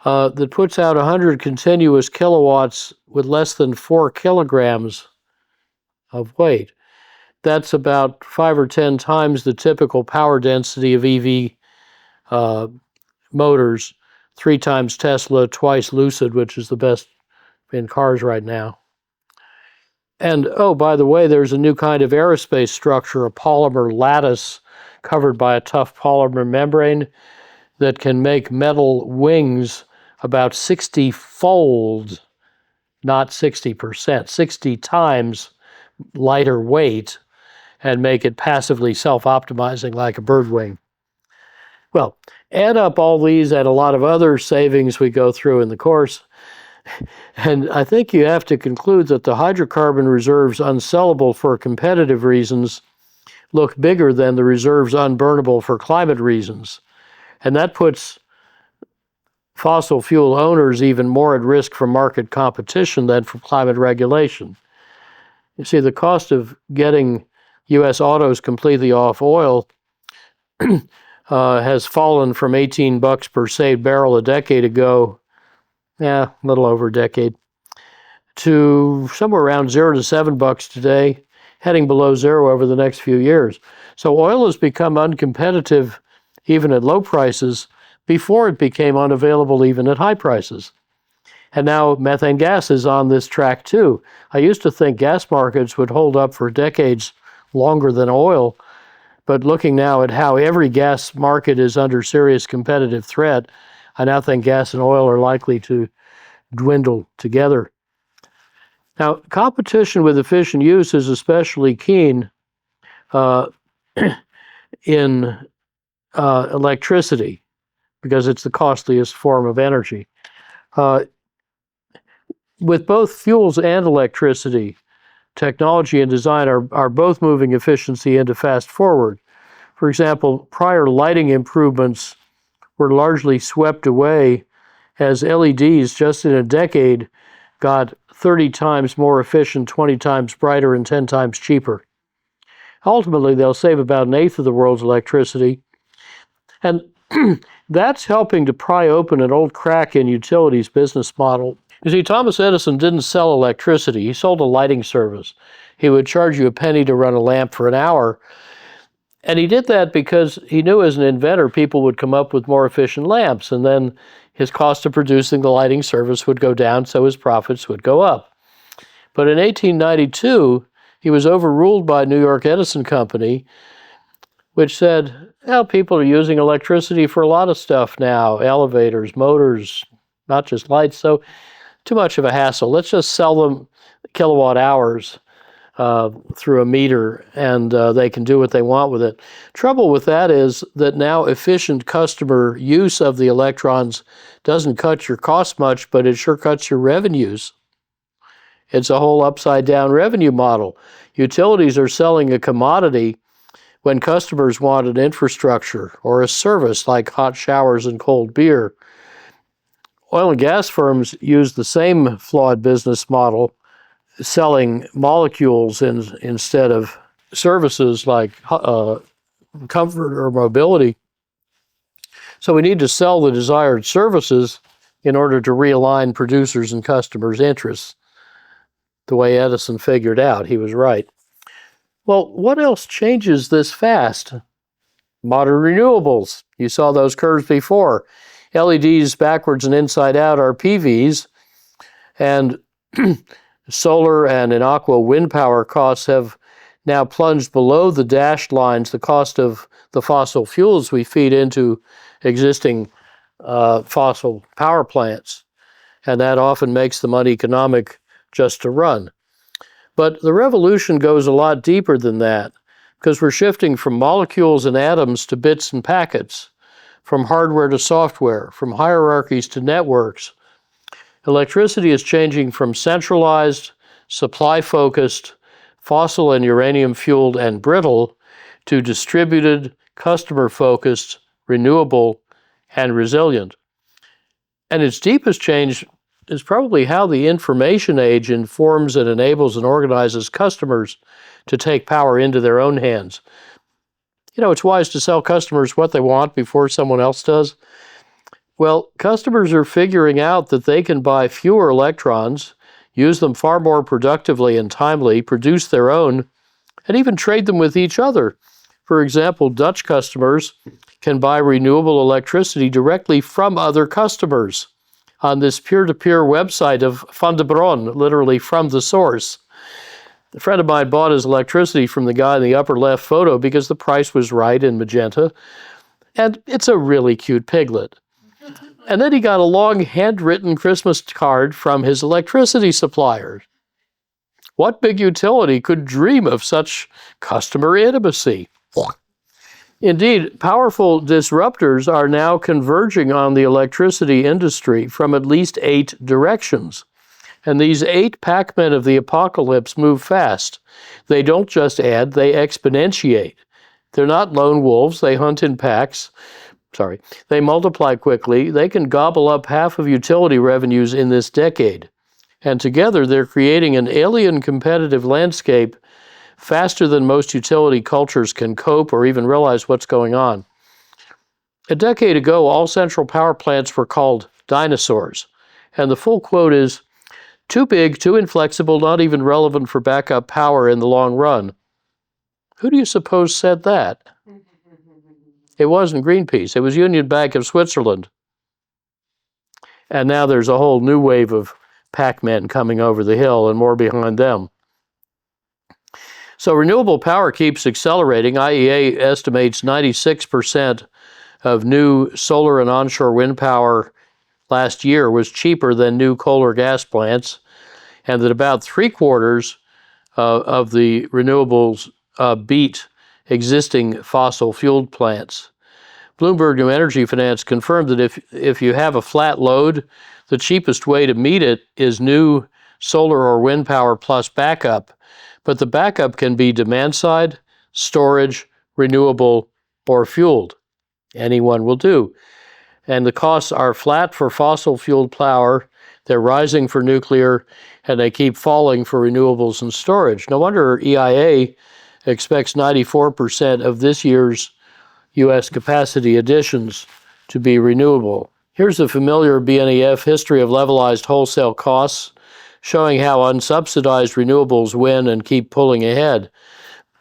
that puts out 100 continuous kilowatts with less than 4 kilograms of weight. That's about 5 or 10 times the typical power density of EV motors, 3 times Tesla, twice Lucid, which is the best in cars right now. And, oh, by the way, there's a new kind of aerospace structure, a polymer lattice covered by a tough polymer membrane that can make metal wings about 60-fold, not 60%, 60 times lighter weight, and make it passively self-optimizing like a bird wing. Well, add up all these and a lot of other savings we go through in the course, and I think you have to conclude that the hydrocarbon reserves unsellable for competitive reasons look bigger than the reserves unburnable for climate reasons. And that puts fossil fuel owners even more at risk from market competition than from climate regulation. You see, the cost of getting U.S. autos completely off oil has fallen from $18 per saved barrel a decade ago, a little over a decade, to somewhere around $0 to $7 today, heading below zero over the next few years. So oil has become uncompetitive even at low prices before it became unavailable even at high prices. And now methane gas is on this track too. I used to think gas markets would hold up for decades longer than oil, but looking now at how every gas market is under serious competitive threat, I now think gas and oil are likely to dwindle together. Now, competition with efficient use is especially keen in electricity because it's the costliest form of energy. With both fuels and electricity, technology and design are both moving efficiency into fast forward. For example, prior lighting improvements were largely swept away as LEDs just in a decade got 30 times more efficient, 20 times brighter, and 10 times cheaper. Ultimately, they'll save about an eighth of the world's electricity. And that's helping to pry open an old crack in utilities business model. You see, Thomas Edison didn't sell electricity. He sold a lighting service. He would charge you a penny to run a lamp for an hour. And he did that because he knew as an inventor, people would come up with more efficient lamps, and then his cost of producing the lighting service would go down, so his profits would go up. But in 1892, he was overruled by New York Edison Company, which said, well, people are using electricity for a lot of stuff now, elevators, motors, not just lights, so too much of a hassle. Let's just sell them kilowatt hours through a meter, and they can do what they want with it. Trouble with that is that now efficient customer use of the electrons doesn't cut your costs much, but it sure cuts your revenues. It's a whole upside-down revenue model. Utilities are selling a commodity when customers want an infrastructure or a service like hot showers and cold beer. Oil and gas firms use the same flawed business model, selling molecules instead of services like comfort or mobility. So we need to sell the desired services in order to realign producers' and customers' interests. The way Edison figured out, he was right. Well, what else changes this fast? Modern renewables. You saw those curves before. LEDs backwards and inside out are PVs, and solar and in aqua wind power costs have now plunged below the dashed lines, the cost of the fossil fuels we feed into existing fossil power plants. And that often makes them uneconomic just to run. But the revolution goes a lot deeper than that, because we're shifting from molecules and atoms to bits and packets, from hardware to software, from hierarchies to networks. Electricity is changing from centralized, supply-focused, fossil and uranium-fueled and brittle to distributed, customer-focused, renewable, and resilient. And its deepest change is probably how the information age informs and enables and organizes customers to take power into their own hands. It's wise to sell customers what they want before someone else does. Well, customers are figuring out that they can buy fewer electrons, use them far more productively and timely, produce their own, and even trade them with each other. For example, Dutch customers can buy renewable electricity directly from other customers on this peer-to-peer website of Van de Bron, literally from the source. A friend of mine bought his electricity from the guy in the upper left photo because the price was right in magenta, and it's a really cute piglet. And then he got a long handwritten Christmas card from his electricity supplier. What big utility could dream of such customer intimacy? Indeed, powerful disruptors are now converging on the electricity industry from at least 8 directions. And these 8 Pac-Men of the apocalypse move fast. They don't just add, they exponentiate. They're not lone wolves, they hunt in packs. They multiply quickly. They can gobble up half of utility revenues in this decade. And together they're creating an alien competitive landscape faster than most utility cultures can cope or even realize what's going on. A decade ago, all central power plants were called dinosaurs. And the full quote is, "Too big, too inflexible, not even relevant for backup power in the long run." Who do you suppose said that? It wasn't Greenpeace. It was Union Bank of Switzerland. And now there's a whole new wave of Pac-Men coming over the hill and more behind them. So renewable power keeps accelerating. IEA estimates 96% of new solar and onshore wind power last year was cheaper than new coal or gas plants, and that about 3/4 of the renewables beat existing fossil-fueled plants. Bloomberg New Energy Finance confirmed that if you have a flat load, the cheapest way to meet it is new solar or wind power plus backup. But the backup can be demand side, storage, renewable, or fueled. Anyone will do. And the costs are flat for fossil-fueled power, they're rising for nuclear, and they keep falling for renewables and storage. No wonder EIA expects 94% of this year's U.S. capacity additions to be renewable. Here's a familiar BNEF history of levelized wholesale costs, showing how unsubsidized renewables win and keep pulling ahead.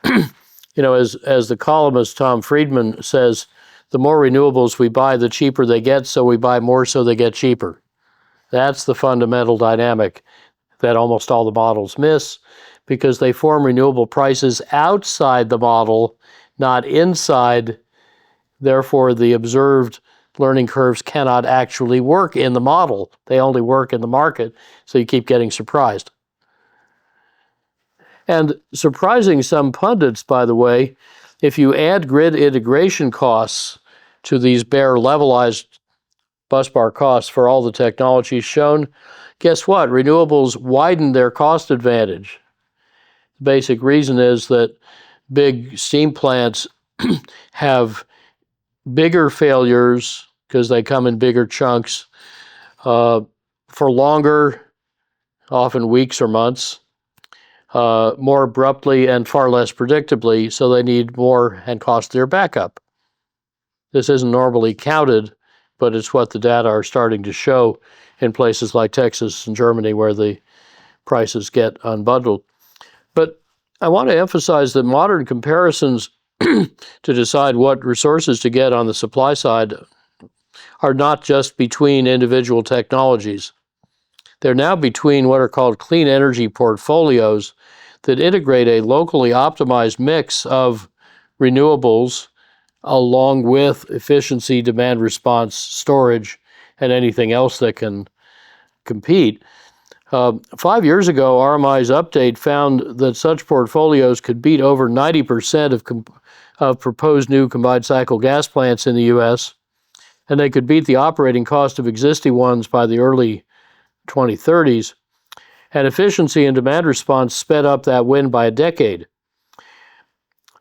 As the columnist Tom Friedman says, the more renewables we buy, the cheaper they get, so we buy more so they get cheaper. That's the fundamental dynamic that almost all the models miss, because they form renewable prices outside the model, not inside. Therefore, the observed learning curves cannot actually work in the model. They only work in the market, so you keep getting surprised. And surprising some pundits, by the way, if you add grid integration costs to these bare levelized busbar costs for all the technologies shown, guess what? Renewables widen their cost advantage. The basic reason is that big steam plants have bigger failures because they come in bigger chunks for longer, often weeks or months, more abruptly and far less predictably, so they need more and costlier backup. This isn't normally counted, but it's what the data are starting to show in places like Texas and Germany where the prices get unbundled. But I want to emphasize that modern comparisons to decide what resources to get on the supply side are not just between individual technologies. They're now between what are called clean energy portfolios that integrate a locally optimized mix of renewables along with efficiency, demand response, storage, and anything else that can compete. 5 years ago, RMI's update found that such portfolios could beat over 90% of proposed new combined cycle gas plants in the U.S., and they could beat the operating cost of existing ones by the early 2030s. And efficiency and demand response sped up that win by a decade.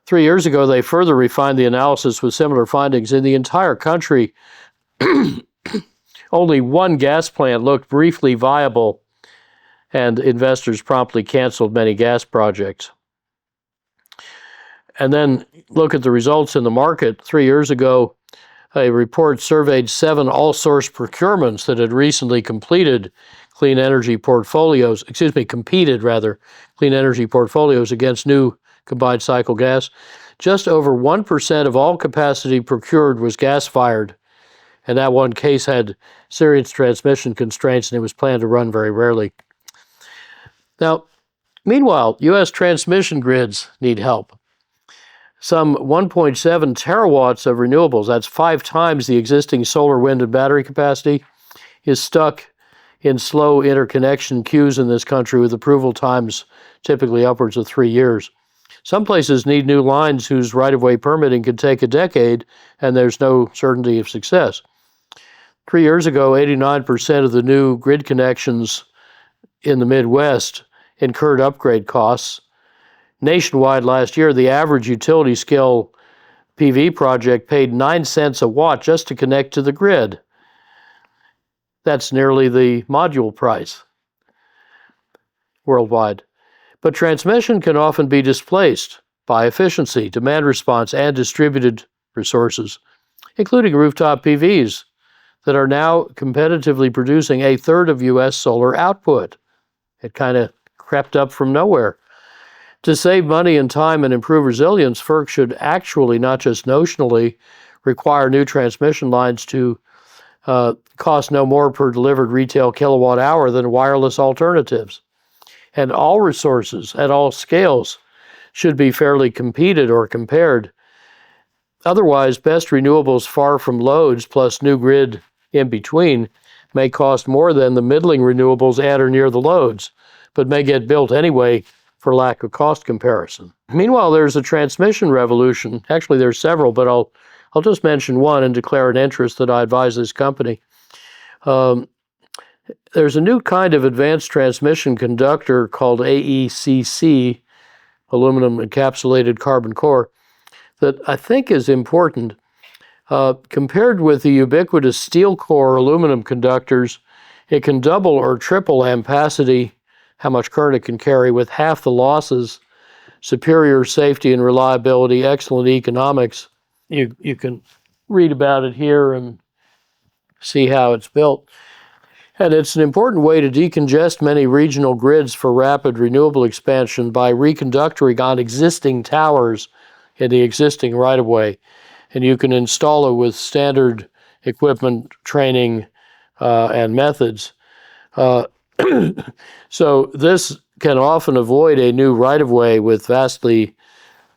3 years ago, they further refined the analysis with similar findings. In the entire country, only one gas plant looked briefly viable, and investors promptly canceled many gas projects. and then look at the results in the market. 3 years ago, a report surveyed 7 all-source procurements that had recently competed clean energy portfolios against new combined cycle gas. Just over 1% of all capacity procured was gas-fired, and that one case had serious transmission constraints and it was planned to run very rarely. Now, meanwhile, U.S. transmission grids need help. Some 1.7 terawatts of renewables, that's 5 times the existing solar, wind, and battery capacity, is stuck in slow interconnection queues in this country with approval times typically upwards of 3 years. Some places need new lines whose right-of-way permitting could take a decade, and there's no certainty of success. 3 years ago, 89% of the new grid connections in the Midwest incurred upgrade costs. Nationwide last year, the average utility scale PV project paid 9 cents a watt just to connect to the grid. That's nearly the module price worldwide. But transmission can often be displaced by efficiency, demand response, and distributed resources, including rooftop PVs that are now competitively producing a third of U.S. solar output. It kind of crept up from nowhere. To save money and time and improve resilience, FERC should actually, not just notionally, require new transmission lines to cost no more per delivered retail kilowatt hour than wireless alternatives. And all resources at all scales should be fairly competed or compared. Otherwise, best renewables far from loads plus new grid in between may cost more than the middling renewables at or near the loads, but may get built anyway for lack of cost comparison. Meanwhile, there's a transmission revolution. Actually, there's several, but I'll just mention one and declare an interest that I advise this company. There's a new kind of advanced transmission conductor called AECC, aluminum encapsulated carbon core, that I think is important. Compared with the ubiquitous steel core aluminum conductors, it can double or triple ampacity, how much current it can carry, with half the losses, superior safety and reliability, excellent economics. You can read about it here and see how it's built. And it's an important way to decongest many regional grids for rapid renewable expansion by reconductoring on existing towers in the existing right-of-way. And you can install it with standard equipment, training, and methods. So this can often avoid a new right-of-way with vastly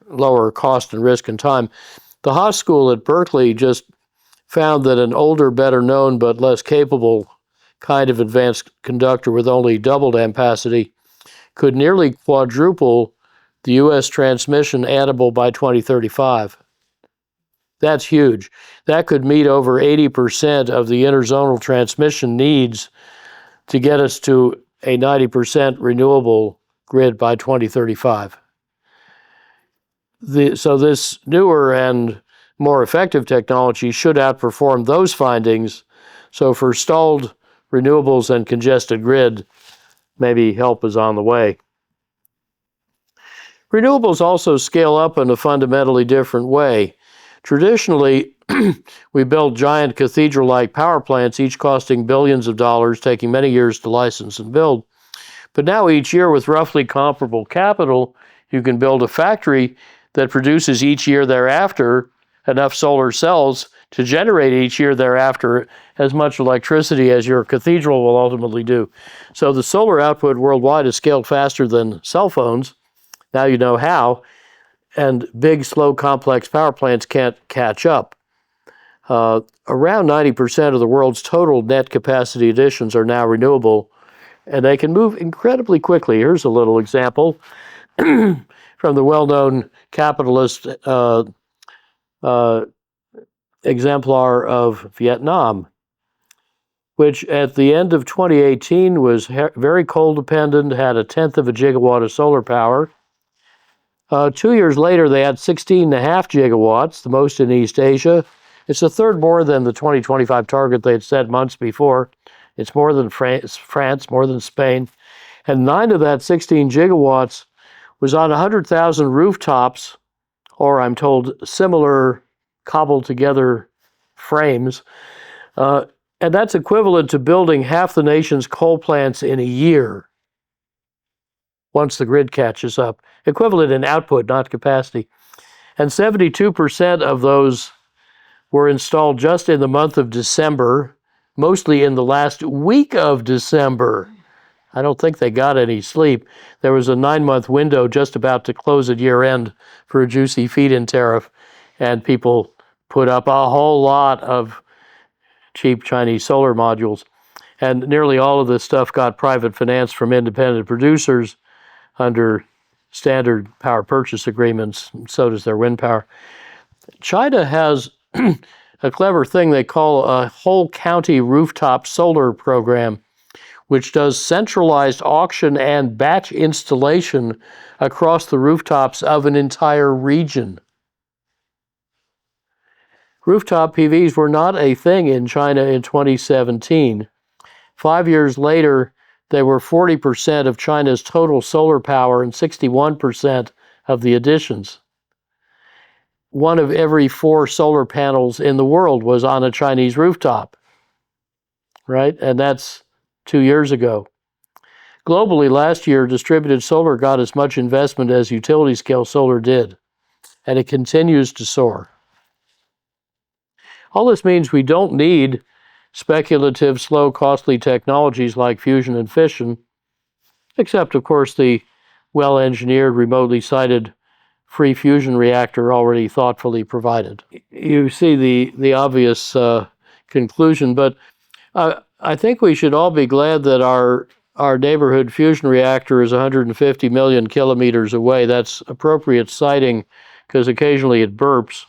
lower cost and risk and time. The Haas School at Berkeley just found that an older, better known, but less capable kind of advanced conductor with only doubled ampacity could nearly quadruple the U.S. transmission addable by 2035. That's huge. That could meet over 80% of the interzonal transmission needs to get us to a 90% renewable grid by 2035. So this newer and more effective technology should outperform those findings. So for stalled renewables and congested grid, maybe help is on the way. Renewables also scale up in a fundamentally different way. Traditionally, we built giant cathedral-like power plants, each costing billions of dollars, taking many years to license and build. But now each year, with roughly comparable capital, you can build a factory that produces each year thereafter enough solar cells to generate each year thereafter as much electricity as your cathedral will ultimately do. So the solar output worldwide is scaled faster than cell phones. Now you know how. And big, slow, complex power plants can't catch up. Around 90% of the world's total net capacity additions are now renewable, and they can move incredibly quickly. Here's a little example from the well-known capitalist exemplar of Vietnam, which at the end of 2018 was very coal dependent, had 1/10 of a gigawatt of solar power. 2 years later, they had 16.5 gigawatts, the most in East Asia. It's a third more than the 2025 target they had set months before. It's more than France, more than Spain. And 9 of that 16 gigawatts was on 100,000 rooftops or I'm told similar cobbled together frames. And that's equivalent to building half the nation's coal plants in a year once the grid catches up. Equivalent in output, not capacity. And 72% of those were installed just in the month of December, mostly in the last week of December. I don't think they got any sleep. There was a 9-month window just about to close at year end for a juicy feed-in tariff, and people put up a whole lot of cheap Chinese solar modules. And nearly all of this stuff got private finance from independent producers under standard power purchase agreements. So does their wind power. China has a clever thing they call a whole county rooftop solar program, which does centralized auction and batch installation across the rooftops of an entire region. Rooftop PVs were not a thing in China in 2017. 5 years later, they were 40% of China's total solar power and 61% of the additions. 1 of every 4 solar panels in the world was on a Chinese rooftop, right? And that's 2 years ago. Globally, last year, distributed solar got as much investment as utility-scale solar did, and it continues to soar. All this means we don't need speculative, slow, costly technologies like fusion and fission, except, of course, the well-engineered, remotely sited free fusion reactor already thoughtfully provided. You see the obvious conclusion, but I think we should all be glad that our neighborhood fusion reactor is 150 million kilometers away. That's appropriate siting because occasionally it burps.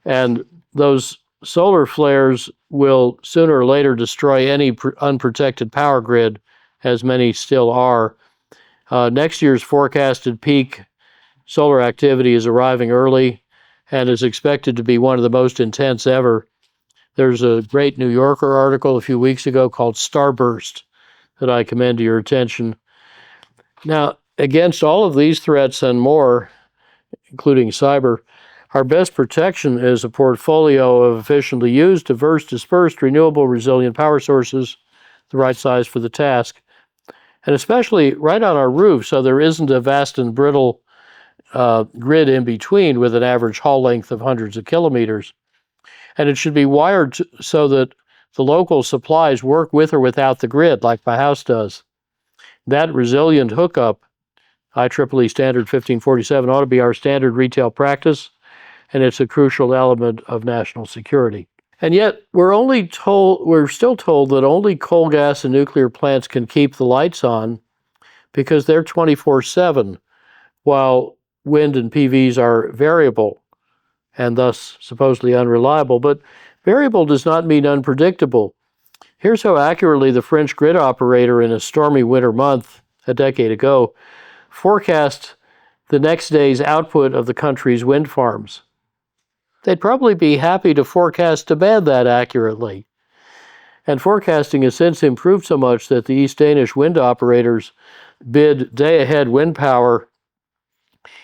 And those solar flares will sooner or later destroy any unprotected power grid, as many still are. Next year's forecasted peak solar activity is arriving early and is expected to be one of the most intense ever. There's a great New Yorker article a few weeks ago called Starburst that I commend to your attention. Now, against all of these threats and more, including cyber, our best protection is a portfolio of efficiently used, diverse, dispersed, renewable, resilient power sources, the right size for the task, and especially right on our roof, so there isn't a vast and brittle grid in between with an average haul length of hundreds of kilometers. And it should be wired so that the local supplies work with or without the grid, like my house does. That resilient hookup, IEEE Standard 1547, ought to be our standard retail practice, and it's a crucial element of national security. And yet, we're still told that only coal, gas, and nuclear plants can keep the lights on because they're 24/7, while wind and PVs are variable and thus supposedly unreliable. But variable does not mean unpredictable. Here's how accurately the French grid operator in a stormy winter month a decade ago forecast the next day's output of the country's wind farms. They'd probably be happy to forecast demand that accurately. And forecasting has since improved so much that the East Danish wind operators bid day-ahead wind power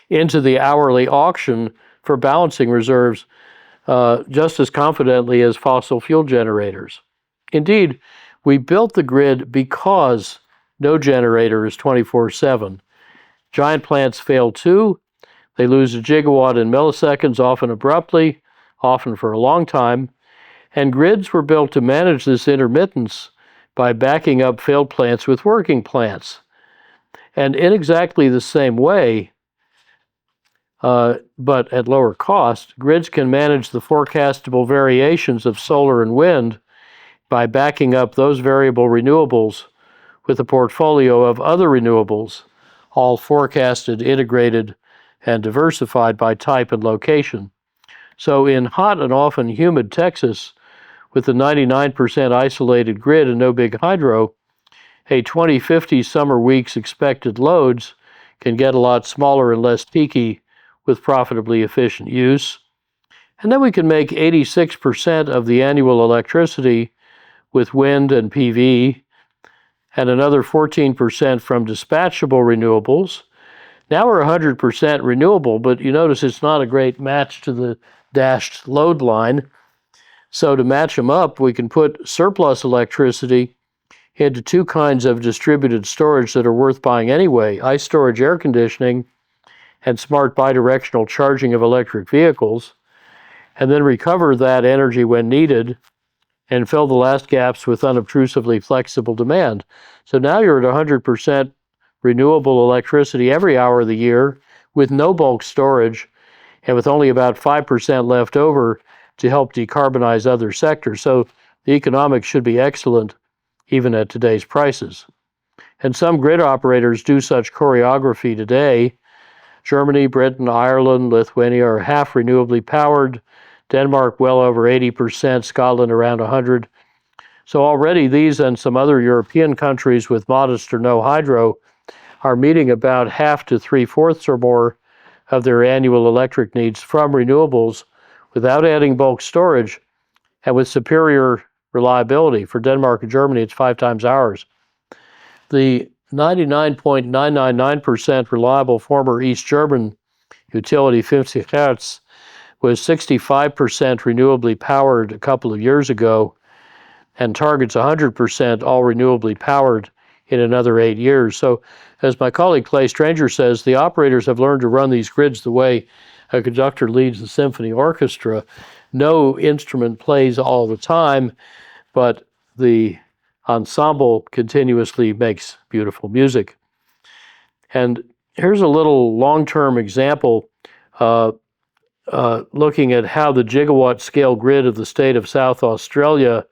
into the hourly auction for balancing reserves just as confidently as fossil fuel generators. Indeed, we built the grid because no generator is 24/7. Giant plants fail too. They lose a gigawatt in milliseconds, often abruptly, often for a long time. And grids were built to manage this intermittence by backing up failed plants with working plants. And in exactly the same way, but at lower cost, grids can manage the forecastable variations of solar and wind by backing up those variable renewables with a portfolio of other renewables, all forecasted, integrated, and diversified by type and location. So in hot and often humid Texas, with a 99% isolated grid and no big hydro, a 2050 summer week's expected loads can get a lot smaller and less peaky with profitably efficient use. And then we can make 86% of the annual electricity with wind and PV, and another 14% from dispatchable renewables, Now we're 100% renewable, but you notice it's not a great match to the dashed load line. So to match them up, we can put surplus electricity into two kinds of distributed storage that are worth buying anyway: ice storage air conditioning and smart bidirectional charging of electric vehicles, and then recover that energy when needed and fill the last gaps with unobtrusively flexible demand. So now you're at 100% renewable electricity every hour of the year with no bulk storage and with only about 5% left over to help decarbonize other sectors. So the economics should be excellent even at today's prices. And some grid operators do such choreography today. Germany, Britain, Ireland, Lithuania are half renewably powered. Denmark well over 80%, Scotland around 100. So already these and some other European countries with modest or no hydro are meeting about half to three-fourths or more of their annual electric needs from renewables without adding bulk storage and with superior reliability. For Denmark and Germany, it's 5 times ours. The 99.999% reliable former East German utility 50 Hertz was 65% renewably powered a couple of years ago and targets 100% all renewably powered in another 8 years. So as my colleague Clay Stranger says, the operators have learned to run these grids the way a conductor leads the symphony orchestra. No instrument plays all the time, but the ensemble continuously makes beautiful music. And here's a little long-term example looking at how the gigawatt scale grid of the state of South Australia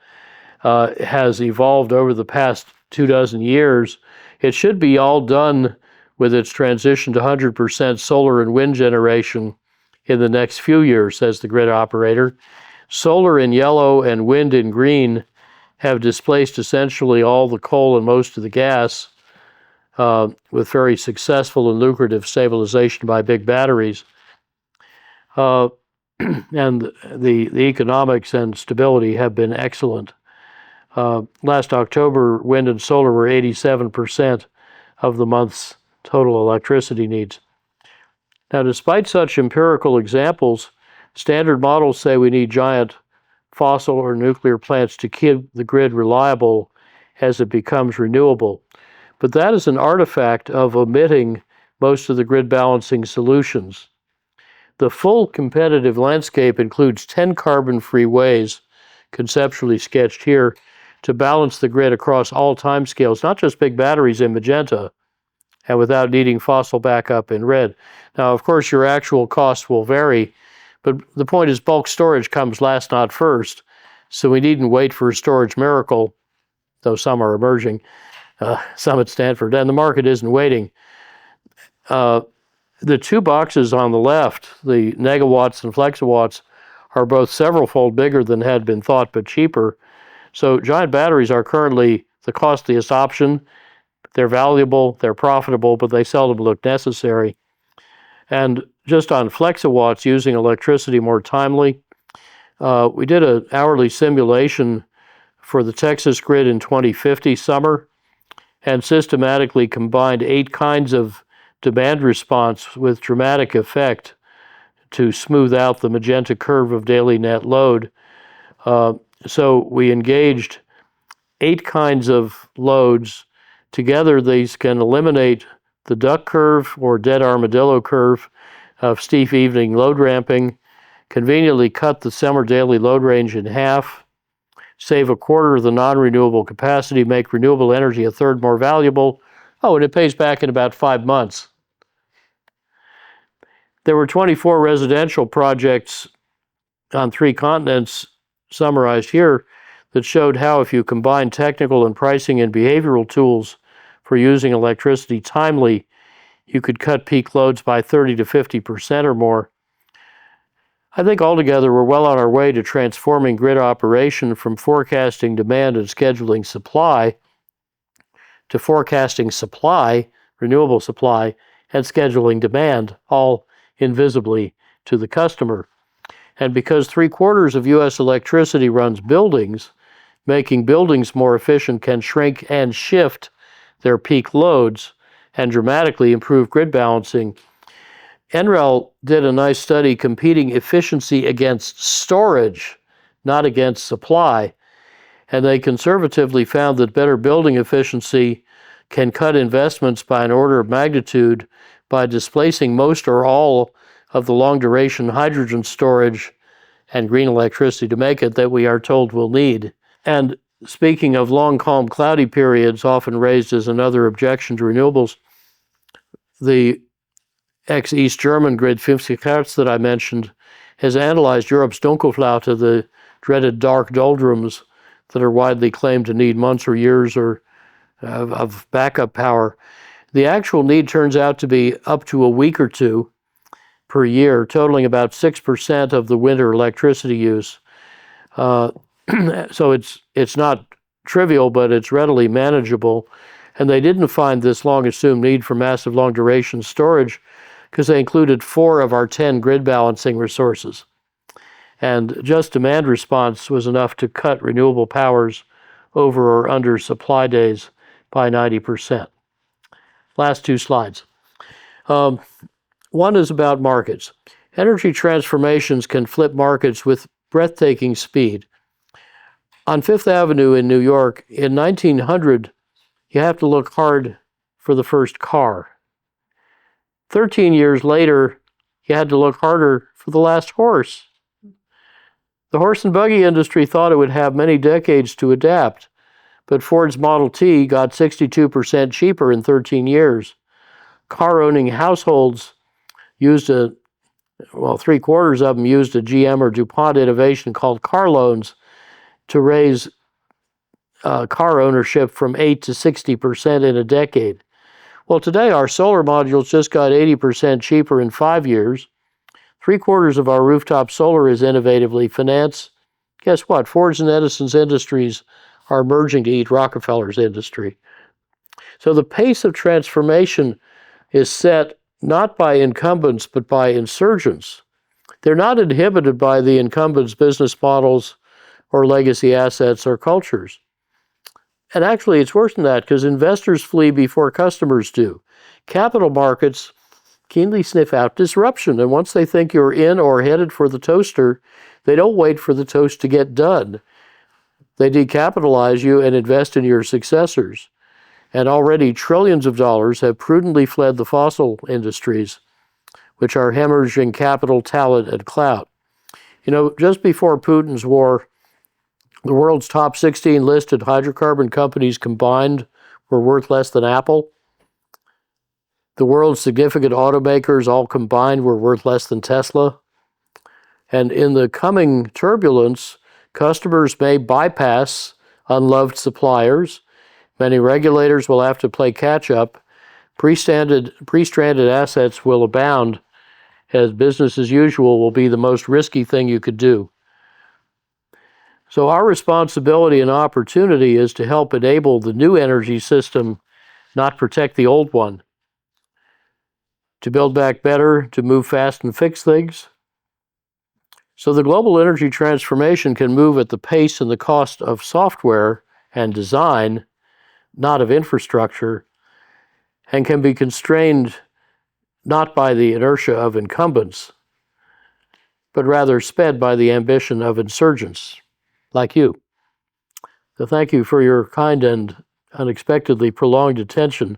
has evolved over the past 24 years. It should be all done with its transition to 100% solar and wind generation in the next few years, says the grid operator. Solar in yellow and wind in green have displaced essentially all the coal and most of the gas with very successful and lucrative stabilization by big batteries. And the economics and stability have been excellent. Last October, wind and solar were 87% of the month's total electricity needs. Now, despite such empirical examples, standard models say we need giant fossil or nuclear plants to keep the grid reliable as it becomes renewable. But that is an artifact of omitting most of the grid balancing solutions. The full competitive landscape includes 10 carbon-free ways, conceptually sketched here, to balance the grid across all timescales, not just big batteries in magenta, and without needing fossil backup in red. Now, of course, your actual costs will vary, but the point is bulk storage comes last, not first, so we needn't wait for a storage miracle, though some are emerging, some at Stanford, and the market isn't waiting. The two boxes on the left, the negawatts and flexawatts, are both several-fold bigger than had been thought, but cheaper. So giant batteries are currently the costliest option. They're valuable, they're profitable, but they seldom look necessary. And just on flexawatts, using electricity more timely, we did an hourly simulation for the Texas grid in 2050 summer and systematically combined 8 kinds of demand response with dramatic effect to smooth out the magenta curve of daily net load. So we engaged 8 kinds of loads. Together, these can eliminate the duck curve or dead armadillo curve of steep evening load ramping, conveniently cut the summer daily load range in half, save a quarter of the non-renewable capacity, make renewable energy a third more valuable. Oh, and it pays back in about 5 months. There were 24 residential projects on 3 continents summarized here that showed how if you combine technical and pricing and behavioral tools for using electricity timely, you could cut peak loads by 30 to 50% or more. I think altogether we're well on our way to transforming grid operation from forecasting demand and scheduling supply to forecasting supply, renewable supply, and scheduling demand, all invisibly to the customer. And because 3/4 of U.S. electricity runs buildings, making buildings more efficient can shrink and shift their peak loads and dramatically improve grid balancing. NREL did a nice study competing efficiency against storage, not against supply, and they conservatively found that better building efficiency can cut investments by an order of magnitude by displacing most or all of the long-duration hydrogen storage and green electricity to make it that we are told we'll need. And speaking of long, calm, cloudy periods, often raised as another objection to renewables, the ex-East German grid 50 Hertz that I mentioned has analyzed Europe's Dunkelflaute, the dreaded dark doldrums that are widely claimed to need months or years of backup power. The actual need turns out to be up to a week or two per year, totaling about 6% of the winter electricity use. So it's not trivial, but it's readily manageable. And they didn't find this long assumed need for massive long duration storage because they included 4 of our 10 grid balancing resources. And just demand response was enough to cut renewable powers over or under supply days by 90%. Last 2 slides. One is about markets. Energy transformations can flip markets with breathtaking speed. On Fifth Avenue in New York, in 1900, you have to look hard for the first car. 13 years later, you had to look harder for the last horse. The horse and buggy industry thought it would have many decades to adapt, but Ford's Model T got 62% cheaper in 13 years. Car-owning households used 3/4 of them used a GM or DuPont innovation called car loans to raise car ownership from 8 to 60% in a decade. Well, today our solar modules just got 80% cheaper in 5 years. 3/4 of our rooftop solar is innovatively financed. Guess what? Ford's and Edison's industries are merging to eat Rockefeller's industry. So the pace of transformation is set not by incumbents, but by insurgents. They're not inhibited by the incumbents' business models or legacy assets or cultures. And actually, it's worse than that because investors flee before customers do. Capital markets keenly sniff out disruption, and once they think you're in or headed for the toaster, they don't wait for the toast to get done. They decapitalize you and invest in your successors. And already trillions of dollars have prudently fled the fossil industries, which are hemorrhaging capital, talent, and clout. You know, just before Putin's war, the world's top 16 listed hydrocarbon companies combined were worth less than Apple. The world's significant automakers all combined were worth less than Tesla. And in the coming turbulence, customers may bypass unloved suppliers. Many regulators will have to play catch-up. Pre-stranded assets will abound, as business as usual will be the most risky thing you could do. So our responsibility and opportunity is to help enable the new energy system, not protect the old one. To build back better, to move fast and fix things. So the global energy transformation can move at the pace and the cost of software and design, not of infrastructure, and can be constrained not by the inertia of incumbents, but rather sped by the ambition of insurgents like you. So thank you for your kind and unexpectedly prolonged attention.